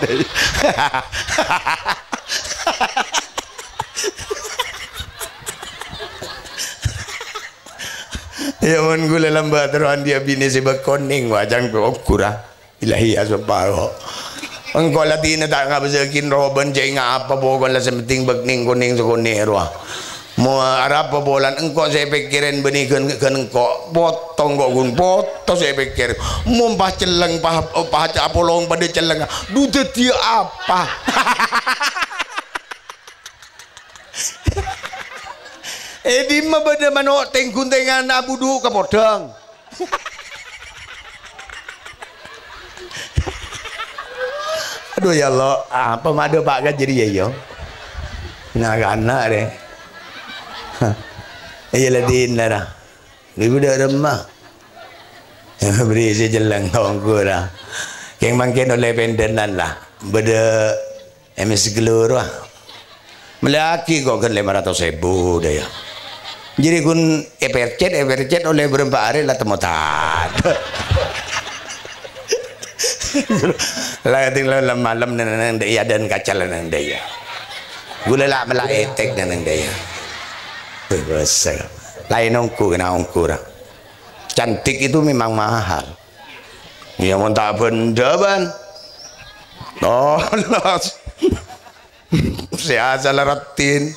ya mon gula lambat teruan dia bini sebab koning wajang kurang ilahi asaparo engkau latina tak ngap sekin roban jai ngapa pokok lah sementing bekning kuning sekunir wah mau arab bolan engkau saya pikirin benih kan engkau potong kok gun potong saya pikir mau pah celeng pah apolong pada celeng duda dia apa di mah benda manok tengkun tengan abu du kapodang aduh ya Allah apa mada pak kan jadi ya yo nak anak deh iya ladin lah ibu dah remah beri sejelang kawan kurang yang mungkin oleh pendenan lah beda MS gelur lah melaki kok kan 500.000 dah ya jadi kun evercet oleh berempat hari lah temutan lah tinggal malam nang daya dan kacal nang daya gula lah melaetek nang daya besar lain ongku kena ongku lah cantik itu memang mahal ya mau tak benda ban oh saya salah ratin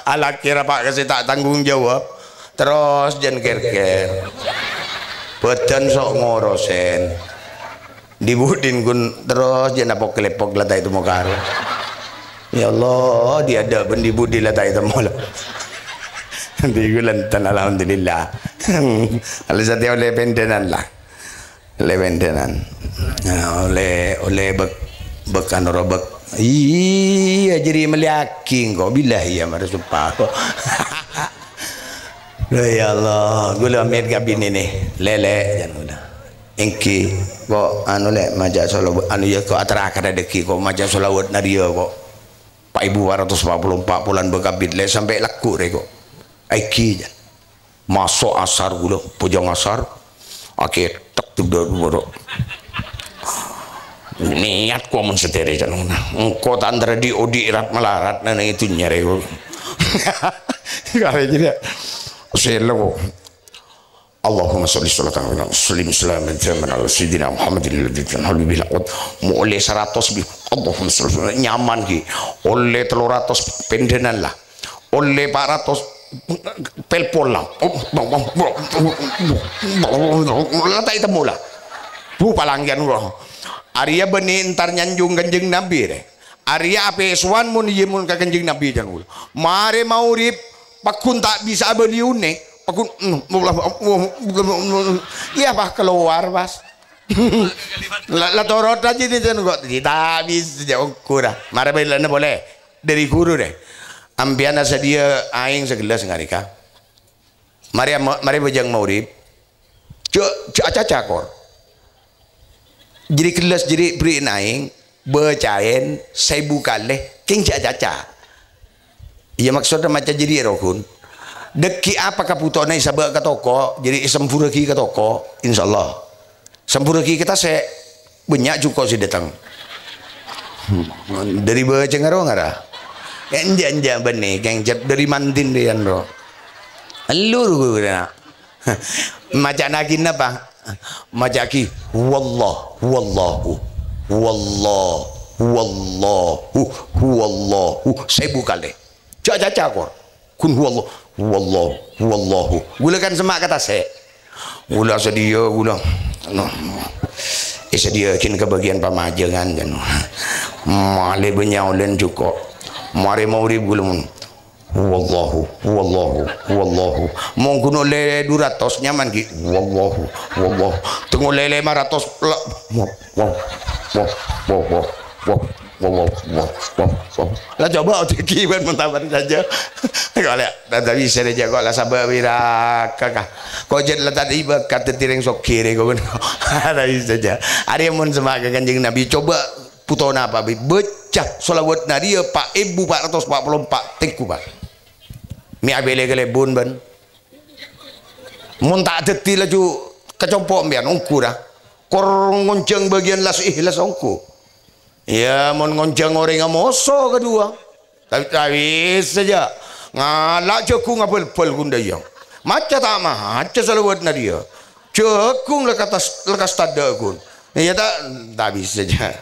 ala kira pak kasih tak tanggung jawab terus jangan ker badan sok ngorosen dibudin kun terus jangan pok lah itu mau karo ya Allah dia ada bendi budi lah itu mau lah digulan tan alhamdulillah kalau saya oleh pendenan lah oleh pendenan oleh bekan robek iya jadi meliaking kok billahi ya mara supah ya Allah gula amir kabin ini lele jangan udah engki kok anu le majak solawat anu ya kok atarakan rezeki kok majak solawat naria kok 4244 bulan bekabit le sampai laku re kok aiki masuk asar gula pujang asar oke tak tu dulu niat kau menseteri jangan engkau tak antara di odi rat melarat nana itu nyari kok kalau jadi selo Allahumma sholli sholatan wa sallim salaman ala sayyidina Muhammadin alladzi tanhalu bil aqd mu oleh 100 bi Allahumma sholli nyaman ki oleh 300 pendenan lah oleh 400 pelpol lah latai temu lah bu palanggan gua Arya beni entar nyanjung kanjeng Nabi deh Arya ape suan mun yemun ka kanjeng Nabi jangan mare maurip pakun tak bisa beliune pakun iya bah keluar pas la torot aja ni jangan kok tidak bisa jauh kurang mare belana boleh dari guru deh ambiana sedia aing segelas ngarika mari bejang maurip cakor jadi kelas jadi beri naing becain saya buka leh king caca iya maksudnya macam jadi rohun deki apa kaputone sabak ke toko jadi sempuraki ke toko insyaallah sempuraki kita saya banyak juga sih datang Dari bercengaro ngara. Enja benih keng dari mantin dia ro. Alur gue na. Macam nakin apa? Macam ki wallahu sebu kali. Caca kor. Kun wallahu. Gula kan semak kata se. Gula sedia gula. No. Sedia kin kebagian pamajangan jan. Male benyau len cukup. Mari mau ribulun. Wallahu mongko le 200 nyaman ki wallahu tunggu lele 500 lah coba tiki ban mentaban saja kalau tak bisa saja kok lah sabar wira kakak kau jet lah tadi kata tireng sok kiri kau ada saja ada yang mun semak Kanjeng Nabi coba putona apa becah solawat nadia Pak 1444 tingku Pak mi abele kelebun ban mun tak deti laju kecompok mbian ungku dah kor ngonceng bagian las ikhlas ungku ya mun ngonceng orang amoso kedua tapi saja ngalak cekung apel gunda yang maca tak mah maca salawat nadia cekung lekas tada kun ya tak bisa saja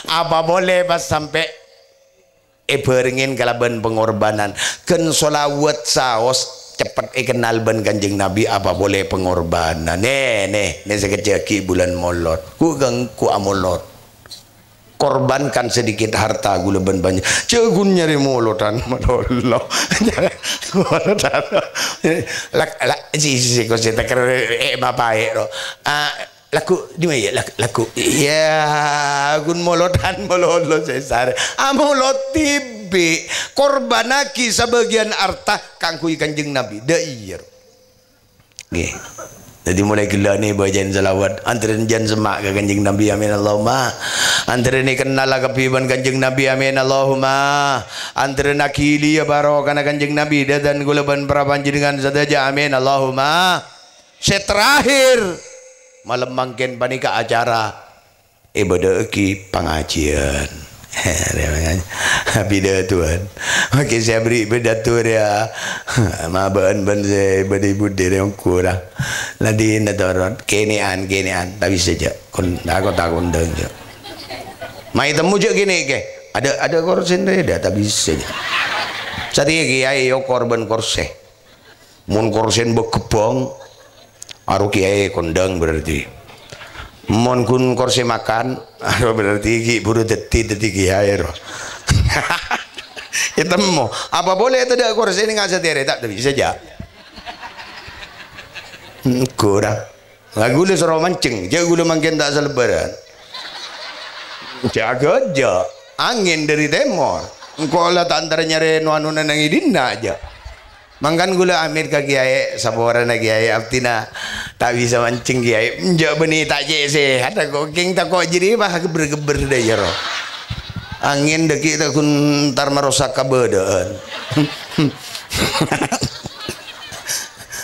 apa boleh pas sampai beringin kalaban pengorbanan ken solawat saos cepat kenal ban Kanjeng Nabi apa boleh pengorbanan nih sekejaki bulan molot ku amolot korbankan sedikit harta gula ban banyak cegun nyari molotan malolo molotan lak si ko sita kere bapae ro laku di mana laku ya gun molotan mololo sesar amolot tibe korbanaki sebagian harta kangkui Kanjeng Nabi da iya nggih jadi mulai gila nih bacain salawat antarin jan semak ke Kanjeng Nabi amin Allahumma antarin ni kenal ke piban Kanjeng Nabi amin Allahumma antarin akili ya barokah Kanjeng Nabi dan gulaban prapanjenengan saja amin Allahumma terakhir malam mangken panika acara ibadah ki pengajian bida tuan makin saya beri bedatur ya maban ban saya beri budi yang kurang ladi nadarat kenean tapi saja kon aku tak undang je mai temu je gini ke ada korsen ada tapi saja sati kiai yo korban korse mun korsen bekebong aru kiai kondang berarti mon kun korse makan aru berarti ki buru deti kiai ro itemo apa boleh tidak korse ini nggak setere tak bisa saja kurang lagu le soro mancing jago le mangken tak selebaran jaga aja angin dari timur engkau lah tak antara nyari nuanunan yang idina aja mangkan gula amir ka kiai saboran na kiai aptina tak bisa mancing kiai njak beni tak jese ada kok king tak kok jadi mah geber-geber dah ya roh angin deki tak kun tar merusak kabeudeun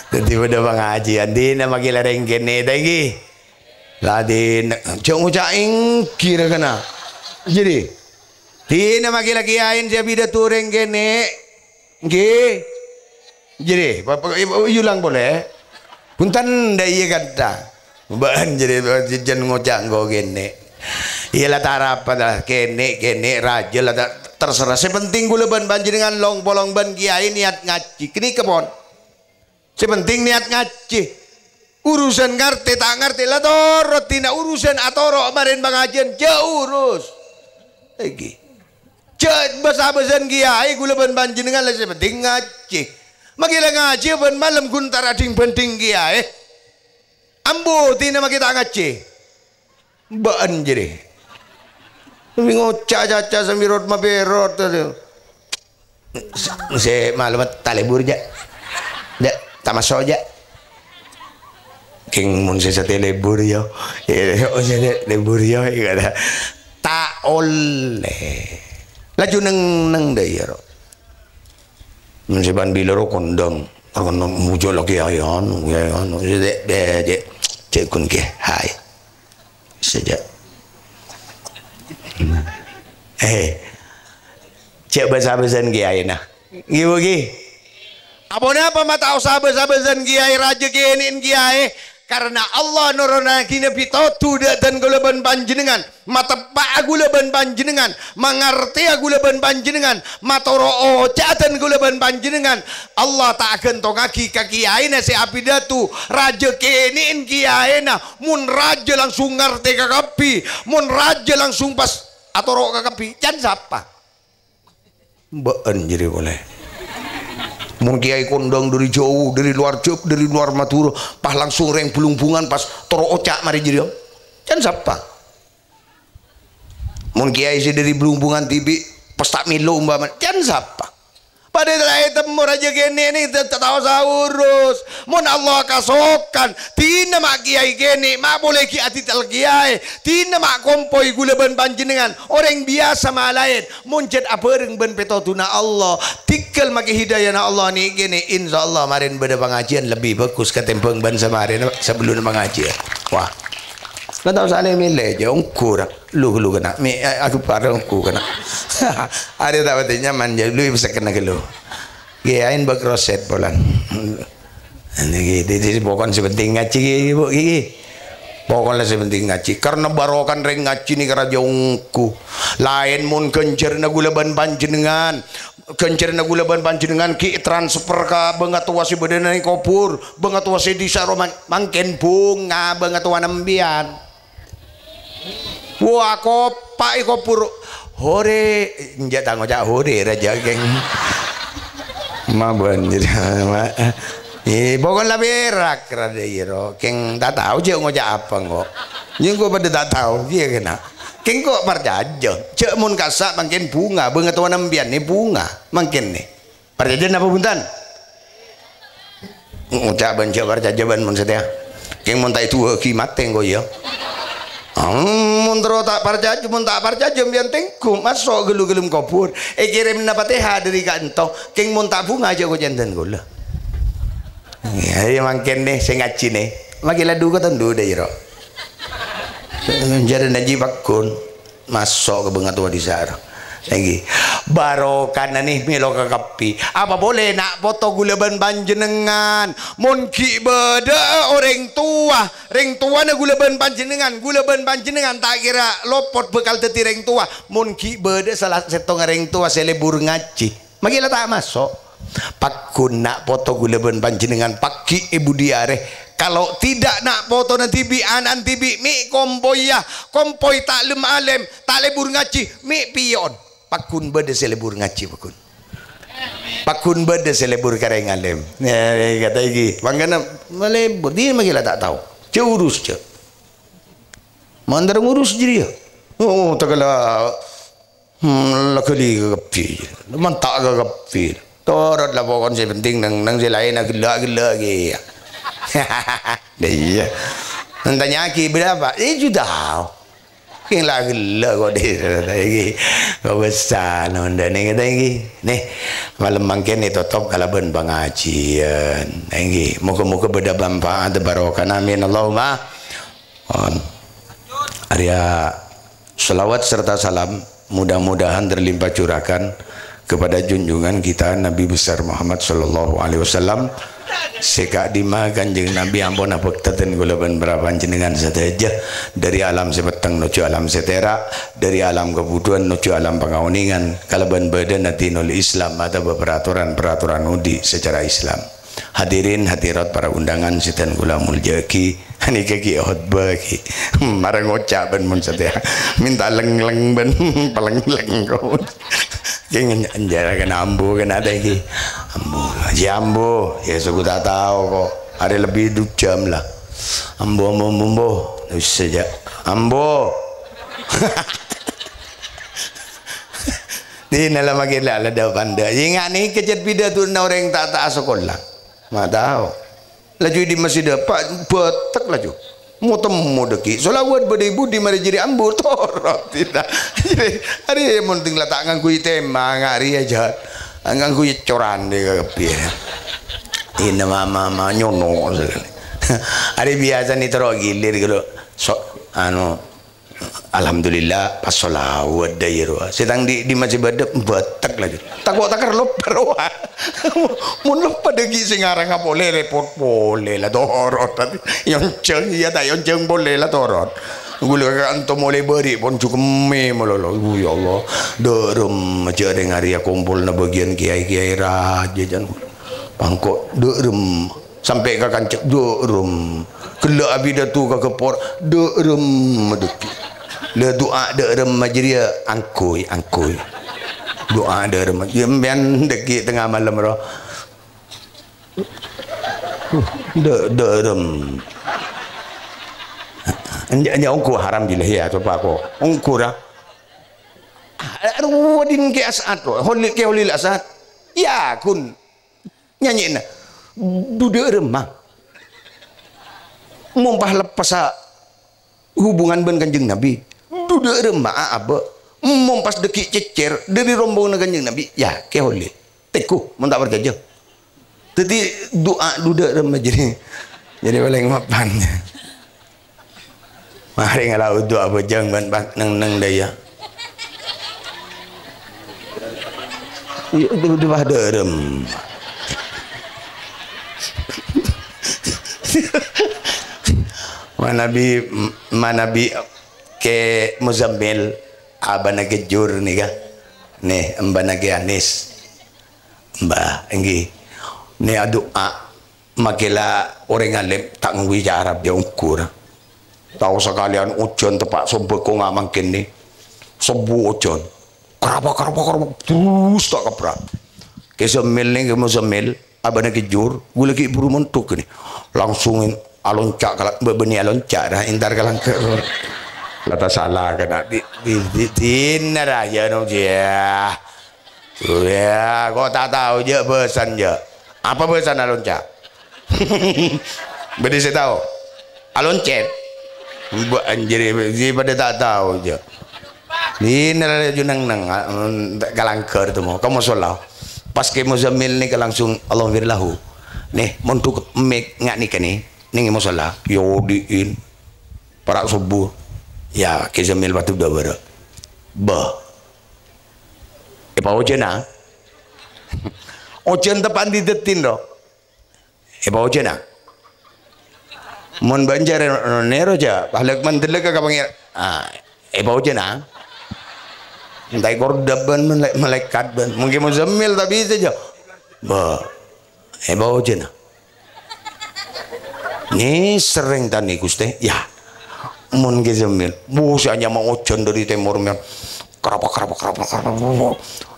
jadi pada pengajian dina magi lereng kene tadi ladin cung ucaing kira kana jadi dina magi lagi ain sia bida tureng kene nggih jadi bapak ibu ulang boleh punten dah iya kata bahan jadi jen ngocak go gene iyalah tarap pada kene raja lah terserah sepenting gula ban banjingan long bolong ban kiai niat ngaji kini kebon sepenting niat ngaji urusan ngerti tak ngerti lah torot tina urusan atoro kemarin pengajian jauh urus lagi cek basa-basan kiai gula ban banjingan lah sepenting ngaji Magilah ngaji ben malam guntar ading penting kiai ambo tina magi tak ngaji baan jadi tapi ngocak caca samirot maberot se malam talebur ja tamasok ja king mun se telebur yo o se lebur yo ada tak oleh laju neng deh ya mensiban bilaro kondang akan muncul lagi ayan cek kun ke hai saja cek bahasa-bahasan kiai nah gigi apa mata usah bahasa-bahasan kiai raja kiai kiai karena Allah nurona kini pitotu dan gulaban panjenengan mata pak gulaban panjenengan mengerti gulaban panjenengan matoro dan gulaban panjenengan Allah tak akan tongaki kaki aina si apidatu raja kenin kiaina mun raja langsung ngerti kakapi mun raja langsung pas atau kakapi can siapa mbaan jadi boleh mun kiai kondang dari jauh dari luar Madura pas langsung reng pelumpungan pas toro ocak mari jadi kan siapa mun kiai si dari pelumpungan tibi pas tak milo umpama kan siapa pada temu raja gini ini tahu urus mun Allah kasokan tina mak kiai gini mak boleh ki atitel kiai tina mak kompoi gula ban panjenengan orang biasa mak lain mun cet apereng ben petotuna Allah tikal mak hidayah na Allah ni gini insyaallah marin beda pengajian lebih bagus ketempeng ban semarin sebelum pengajian wah nggak tahu saya milih aja ongkur lu kena aku parah ongkur kena ada tak betulnya manja lu bisa kena ke lu kiain bakroset polan ini di pokoknya sepenting ngaji ibu gigi pokoknya sepenting ngaji karena barokan reng ngaji ni keraja ongku lain mun kencer na gulaban panjenengan kencerna gula ban panjenengan ki transfer ka bengatua si bedena ni kopur bengatua si di saroman mangken bunga bengatua nembian wah kopak kopur hore njak tangojak hore raja geng maban jadi pokoknya berak rada iro geng tak tahu je ngojak apa kok yang gua pada tak tahu dia kena keng kok parjajo cek mun kasak mangken bunga bengatua nembian ni bunga mangken ni parjajan apa buntan ngojak banjak parjajan mun setia keng mun tak itu kimateng kok ya mun tak parjajo biar tengku masuk gelu-gelum kopur kirim na pateha dari kanto keng mun tak bunga aja kok jantan gula ya mangken nih saya ngaji nih magila duga tandu deh iro jadi najib akun masuk ke bengatua di sana lagi barokan nih milo kakapi apa boleh nak foto gula ban panjenengan mun ki beda orang tua na gula ban panjenengan tak kira lopot bekal teti reng tua mun ki beda salah setong reng tua selebur ngaji magila tak masuk pakun nak foto gula ban panjenengan paki ibu diare kalau tidak nak foto nanti bi anan tibi mi kompoi tak lem alem tak lebur ngaji mi pion pakun beda selebur ngaji pakun beda selebur kareng alem ya kata iki mangana melebur dia magila tak tahu urus je mandar ngurus jadi ya oh tagala lakali kapi mantak kapi torot lah pokon saya penting nang lain nak gila ge iya tanya ki berapa sudah keng lagi lah kok dia kau besar nonda ni kata nih malam mangken ni tutup kalaban pengajian ini muka-muka beda bampa ada barokah amin Allahumma Arya selawat serta salam mudah-mudahan terlimpah curahkan kepada junjungan kita Nabi besar Muhammad sallallahu alaihi wasallam seka dima kanjeng Nabi ampun apa teten gulaban berapa jenengan saja dari alam sepeteng nuju alam setera dari alam kebutuhan nuju alam pengauningan kalaban badan natinul Islam atau peraturan udi secara Islam hadirin hadirat para undangan sitan gula muljaki hani kaki khutbah ki marang ngocak ben mun setia minta leng-leng ben peleng-leng kau jangan anjarakan ambu kan ada lagi ambu ya suku tak tahu kok ada lebih 2 jam lah ambu saja ambu di dalam agila ada panda ingat nih kejat pidato na orang tak sekolah mak tahu laju di masjid pak betek laju mau temu deki solawat beribu di mari jadi ambu torot tidak jadi hari yang penting letak nganggu tema ngari aja nganggu coran deh kepiye ini mama nyono hari biasa nih terus gilir gitu so Alhamdulillah pas solawat dayro sedang di masjid badep batak lagi takut takar lupa roa mun lupa degi sing arang boleh repot boleh lah torot yang ceng ya tak yang ceng boleh lah torot gula kan to mulai beri pun cukup me melolo ya Allah derem aja dengan hari kumpul na bagian kiai-kiai raja jan pangkok derem sampai ke kancak derem kela abidatu ke kepor derem medeki le doa de rem majria angkui doa de rem yemben deki tengah malam ro de rem anja ongku haram dileh ya coba aku ongku dah wadin ke asat holil asat ya kun nyanyiin dude remah mumpah lepas hubungan ben kanjeng Nabi duda remah apa mompas deki cecer dari rombongan kanjeng Nabi ya ke holil teku mun tak berkerja jadi doa duda remah jadi paling mapannya mari ngalau doa bejang ban neng daya itu doa derem manabi ke Muzammil abana gejur nih kan nih mbana ge Anis mbah enggi nih doa makila orang alim tak ngui Arab dia ukur tahu sekalian ujian tepak sobe ko nggak mungkin nih sebu ujian kerapa terus tak keprak ke Muzammil nih ke Muzammil abana gejur gue lagi buru mentuk nih langsungin aloncak kalau benih aloncak dah intar kalang keror lata salah kena di tinar aja no dia ya kok tak tahu je pesan je apa pesan aloncak beri saya tahu aloncet buat anjir pada tak tahu je tinar aja nang kalang ker tu mau kamu solah pas ke Muzammil ni langsung Allah firlahu nih montuk mek ngak ni kani ning musala yodiin para subuh ya kezamil batu dabara bah pa ojena ojen tepan di detin do pa ojena mon banjar nero ja halak mandeleg ka pangir pa ojena entai kordaban malaikat ban mungkin Muzammil tapi saja bah pa ojena ni sering tani Gusti ya mun gezemil busanya mau ojon dari timur men kerapa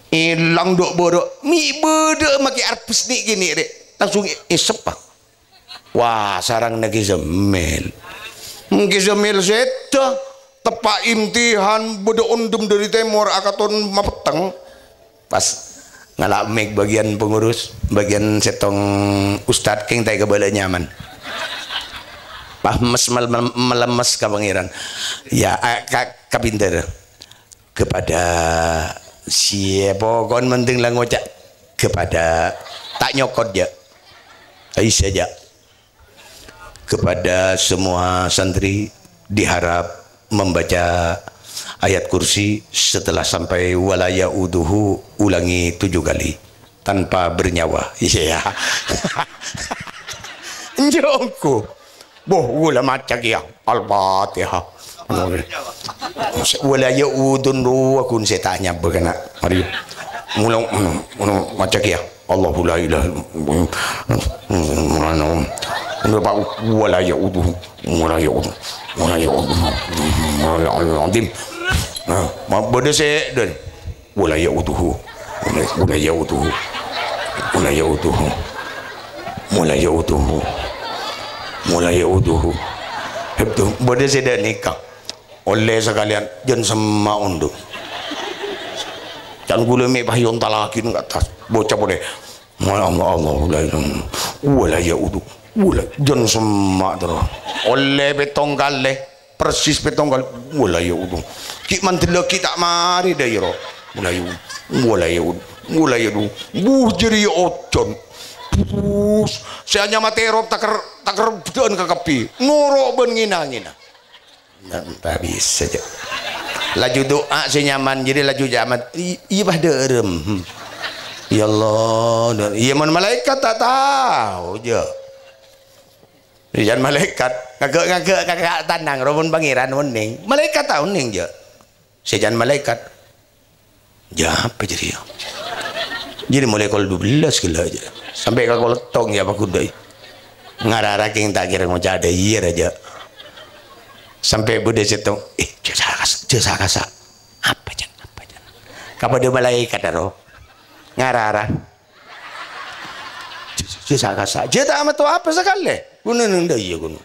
ilang dok bodo mi bodo maki arpes ni gini dek langsung isepak wah sarang na gezemil seta tepak imtihan bodo undum dari timur akaton mapeteng pas ngalak make bagian pengurus bagian setong ustad king tai kebala nyaman pahmes melemes ke pangeran ya kapinter kepada siapa kon penting lah ngocak kepada tak nyokot ya tapi saja kepada semua santri diharap membaca ayat kursi setelah sampai walaya uduhu ulangi 7 kali tanpa bernyawa iya njongku boh gula macak ya al-fatihah wala yaudun ruwa kun setanya berkena mari mulang macak ya Allahu la ilaha illallah wala yauduhu azim bodoh se dan wala yauduhu mulai uduhu itu boleh saya nikah oleh sekalian jangan sama unduh jangan gula me pahyon talakin kat atas bocah boleh wala ya uduh wala jangan sama terus oleh betong kali persis betong kali wala ya uduh ki mantel kita mari dairo wala ya uduh buh jadi ojon saya hanya materop takar dan ke kepi ngorok ben ngina tak bisa aja laju doa senyaman jadi laju jamat iya bah derem ya Allah iya mon malaikat tak tahu je jangan malaikat ngagak kakak tanang romun pangeran uning malaikat tahu uning je sejan malaikat ya apa jadi ya jadi mulai kol 12 kilo aja sampai kalau tong ya pak kudai ngarara king tak kira mau ada iya aja sampai bude setong jasa kasa apa jan kapan dia malaikat aro ngarara jasa kasa jeta amat tu apa sekali guna nenda iya guna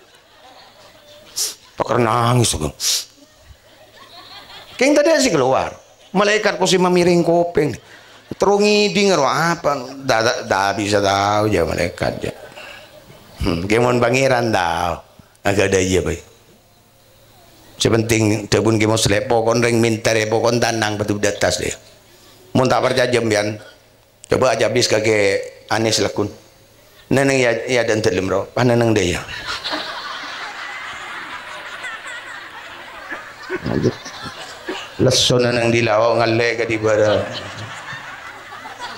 pakar nangis guna king tadi sih keluar malaikat ku si mamiring kopeng terungi dengar apa dah bisa tahu aja malaikat aja kemon pangeran tahu agak ada iya baik sepenting debun kemo selepo kon ring minta repo kon tanang betul datas deh mun tak percaya jembian coba aja bis kage anis lakun neneng ya dan telem ro paneneng deh ya leson neneng dilawa ngalle ka di bara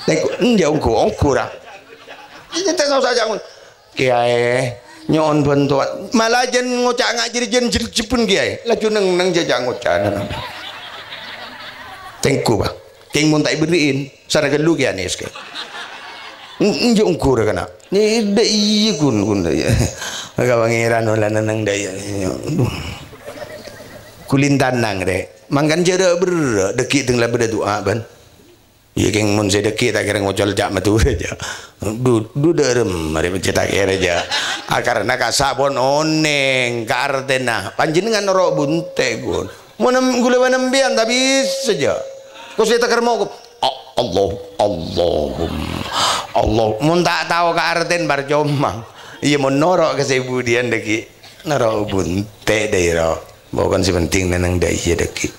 nek ndia ongku ra kita tahu saja kiai nyon bantuan malah jen ngocak ngajir jen jepun kiai laju neng jajak ngocak tengku bang ting mun tak beriin sana gelu kiai nih sekali njo ukur kana ni de iya kun ya maka pangeran olah nang daya kulintan nang re mangkan jera ber deki teng la beda doa ban iya keng mun sedeki tak kira ngocol jak metu aja du derem mari mencetak kira aja karena kasabon oneng kartena panjenengan ro bunte gun mun gule wanembian tapi saja kok saya takar mau Allah mun tak tahu ke arten bar jomang iya mun norok kesebudian deki norok bunte daerah bukan si penting nenang daya deki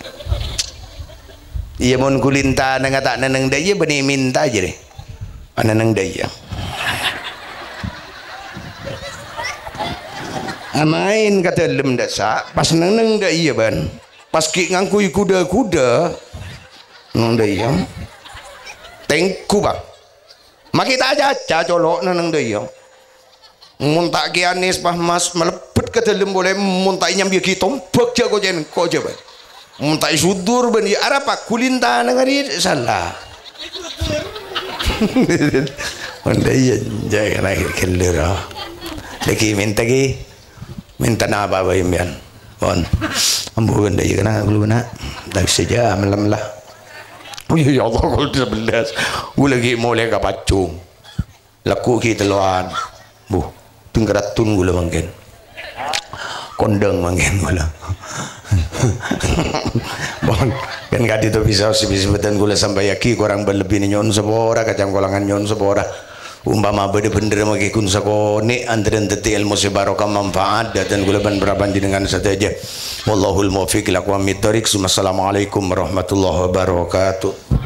iya mun kulinta nang tak nenang daya bani minta aja deh nenang daya amain kata lem dasa pas nenang daya ban pas ki ngangkui kuda nang daya tengku bang makita aja colok nenang daya mun tak ki anis pas mas melepet ke dalam boleh mun tak nyambi ki tombak jago jen ko aja bang mun tak sudur ben ya arapa kulinta nang ari salah onda iya jaya na kelera lagi minta na baba imyan bon ambu benda ya kana belum nak tak saja malam lah ya Allah kul 11 gua lagi mulai ka pacung laku ki teluan bu tunggaratun gula mangken kondang mangken gula bon kan gadi to bisa sebetan gula sampai yaki kurang berlebih nyon sebora kacang kolangan nyon sebora umpama bede bener maki kun sakone antren teti ilmu sebarokah manfaat dan gula ban berabanji dengan saja wallahul muwaffiq ila aqwamit thoriq. Assalamualaikum warahmatullahi wabarakatuh.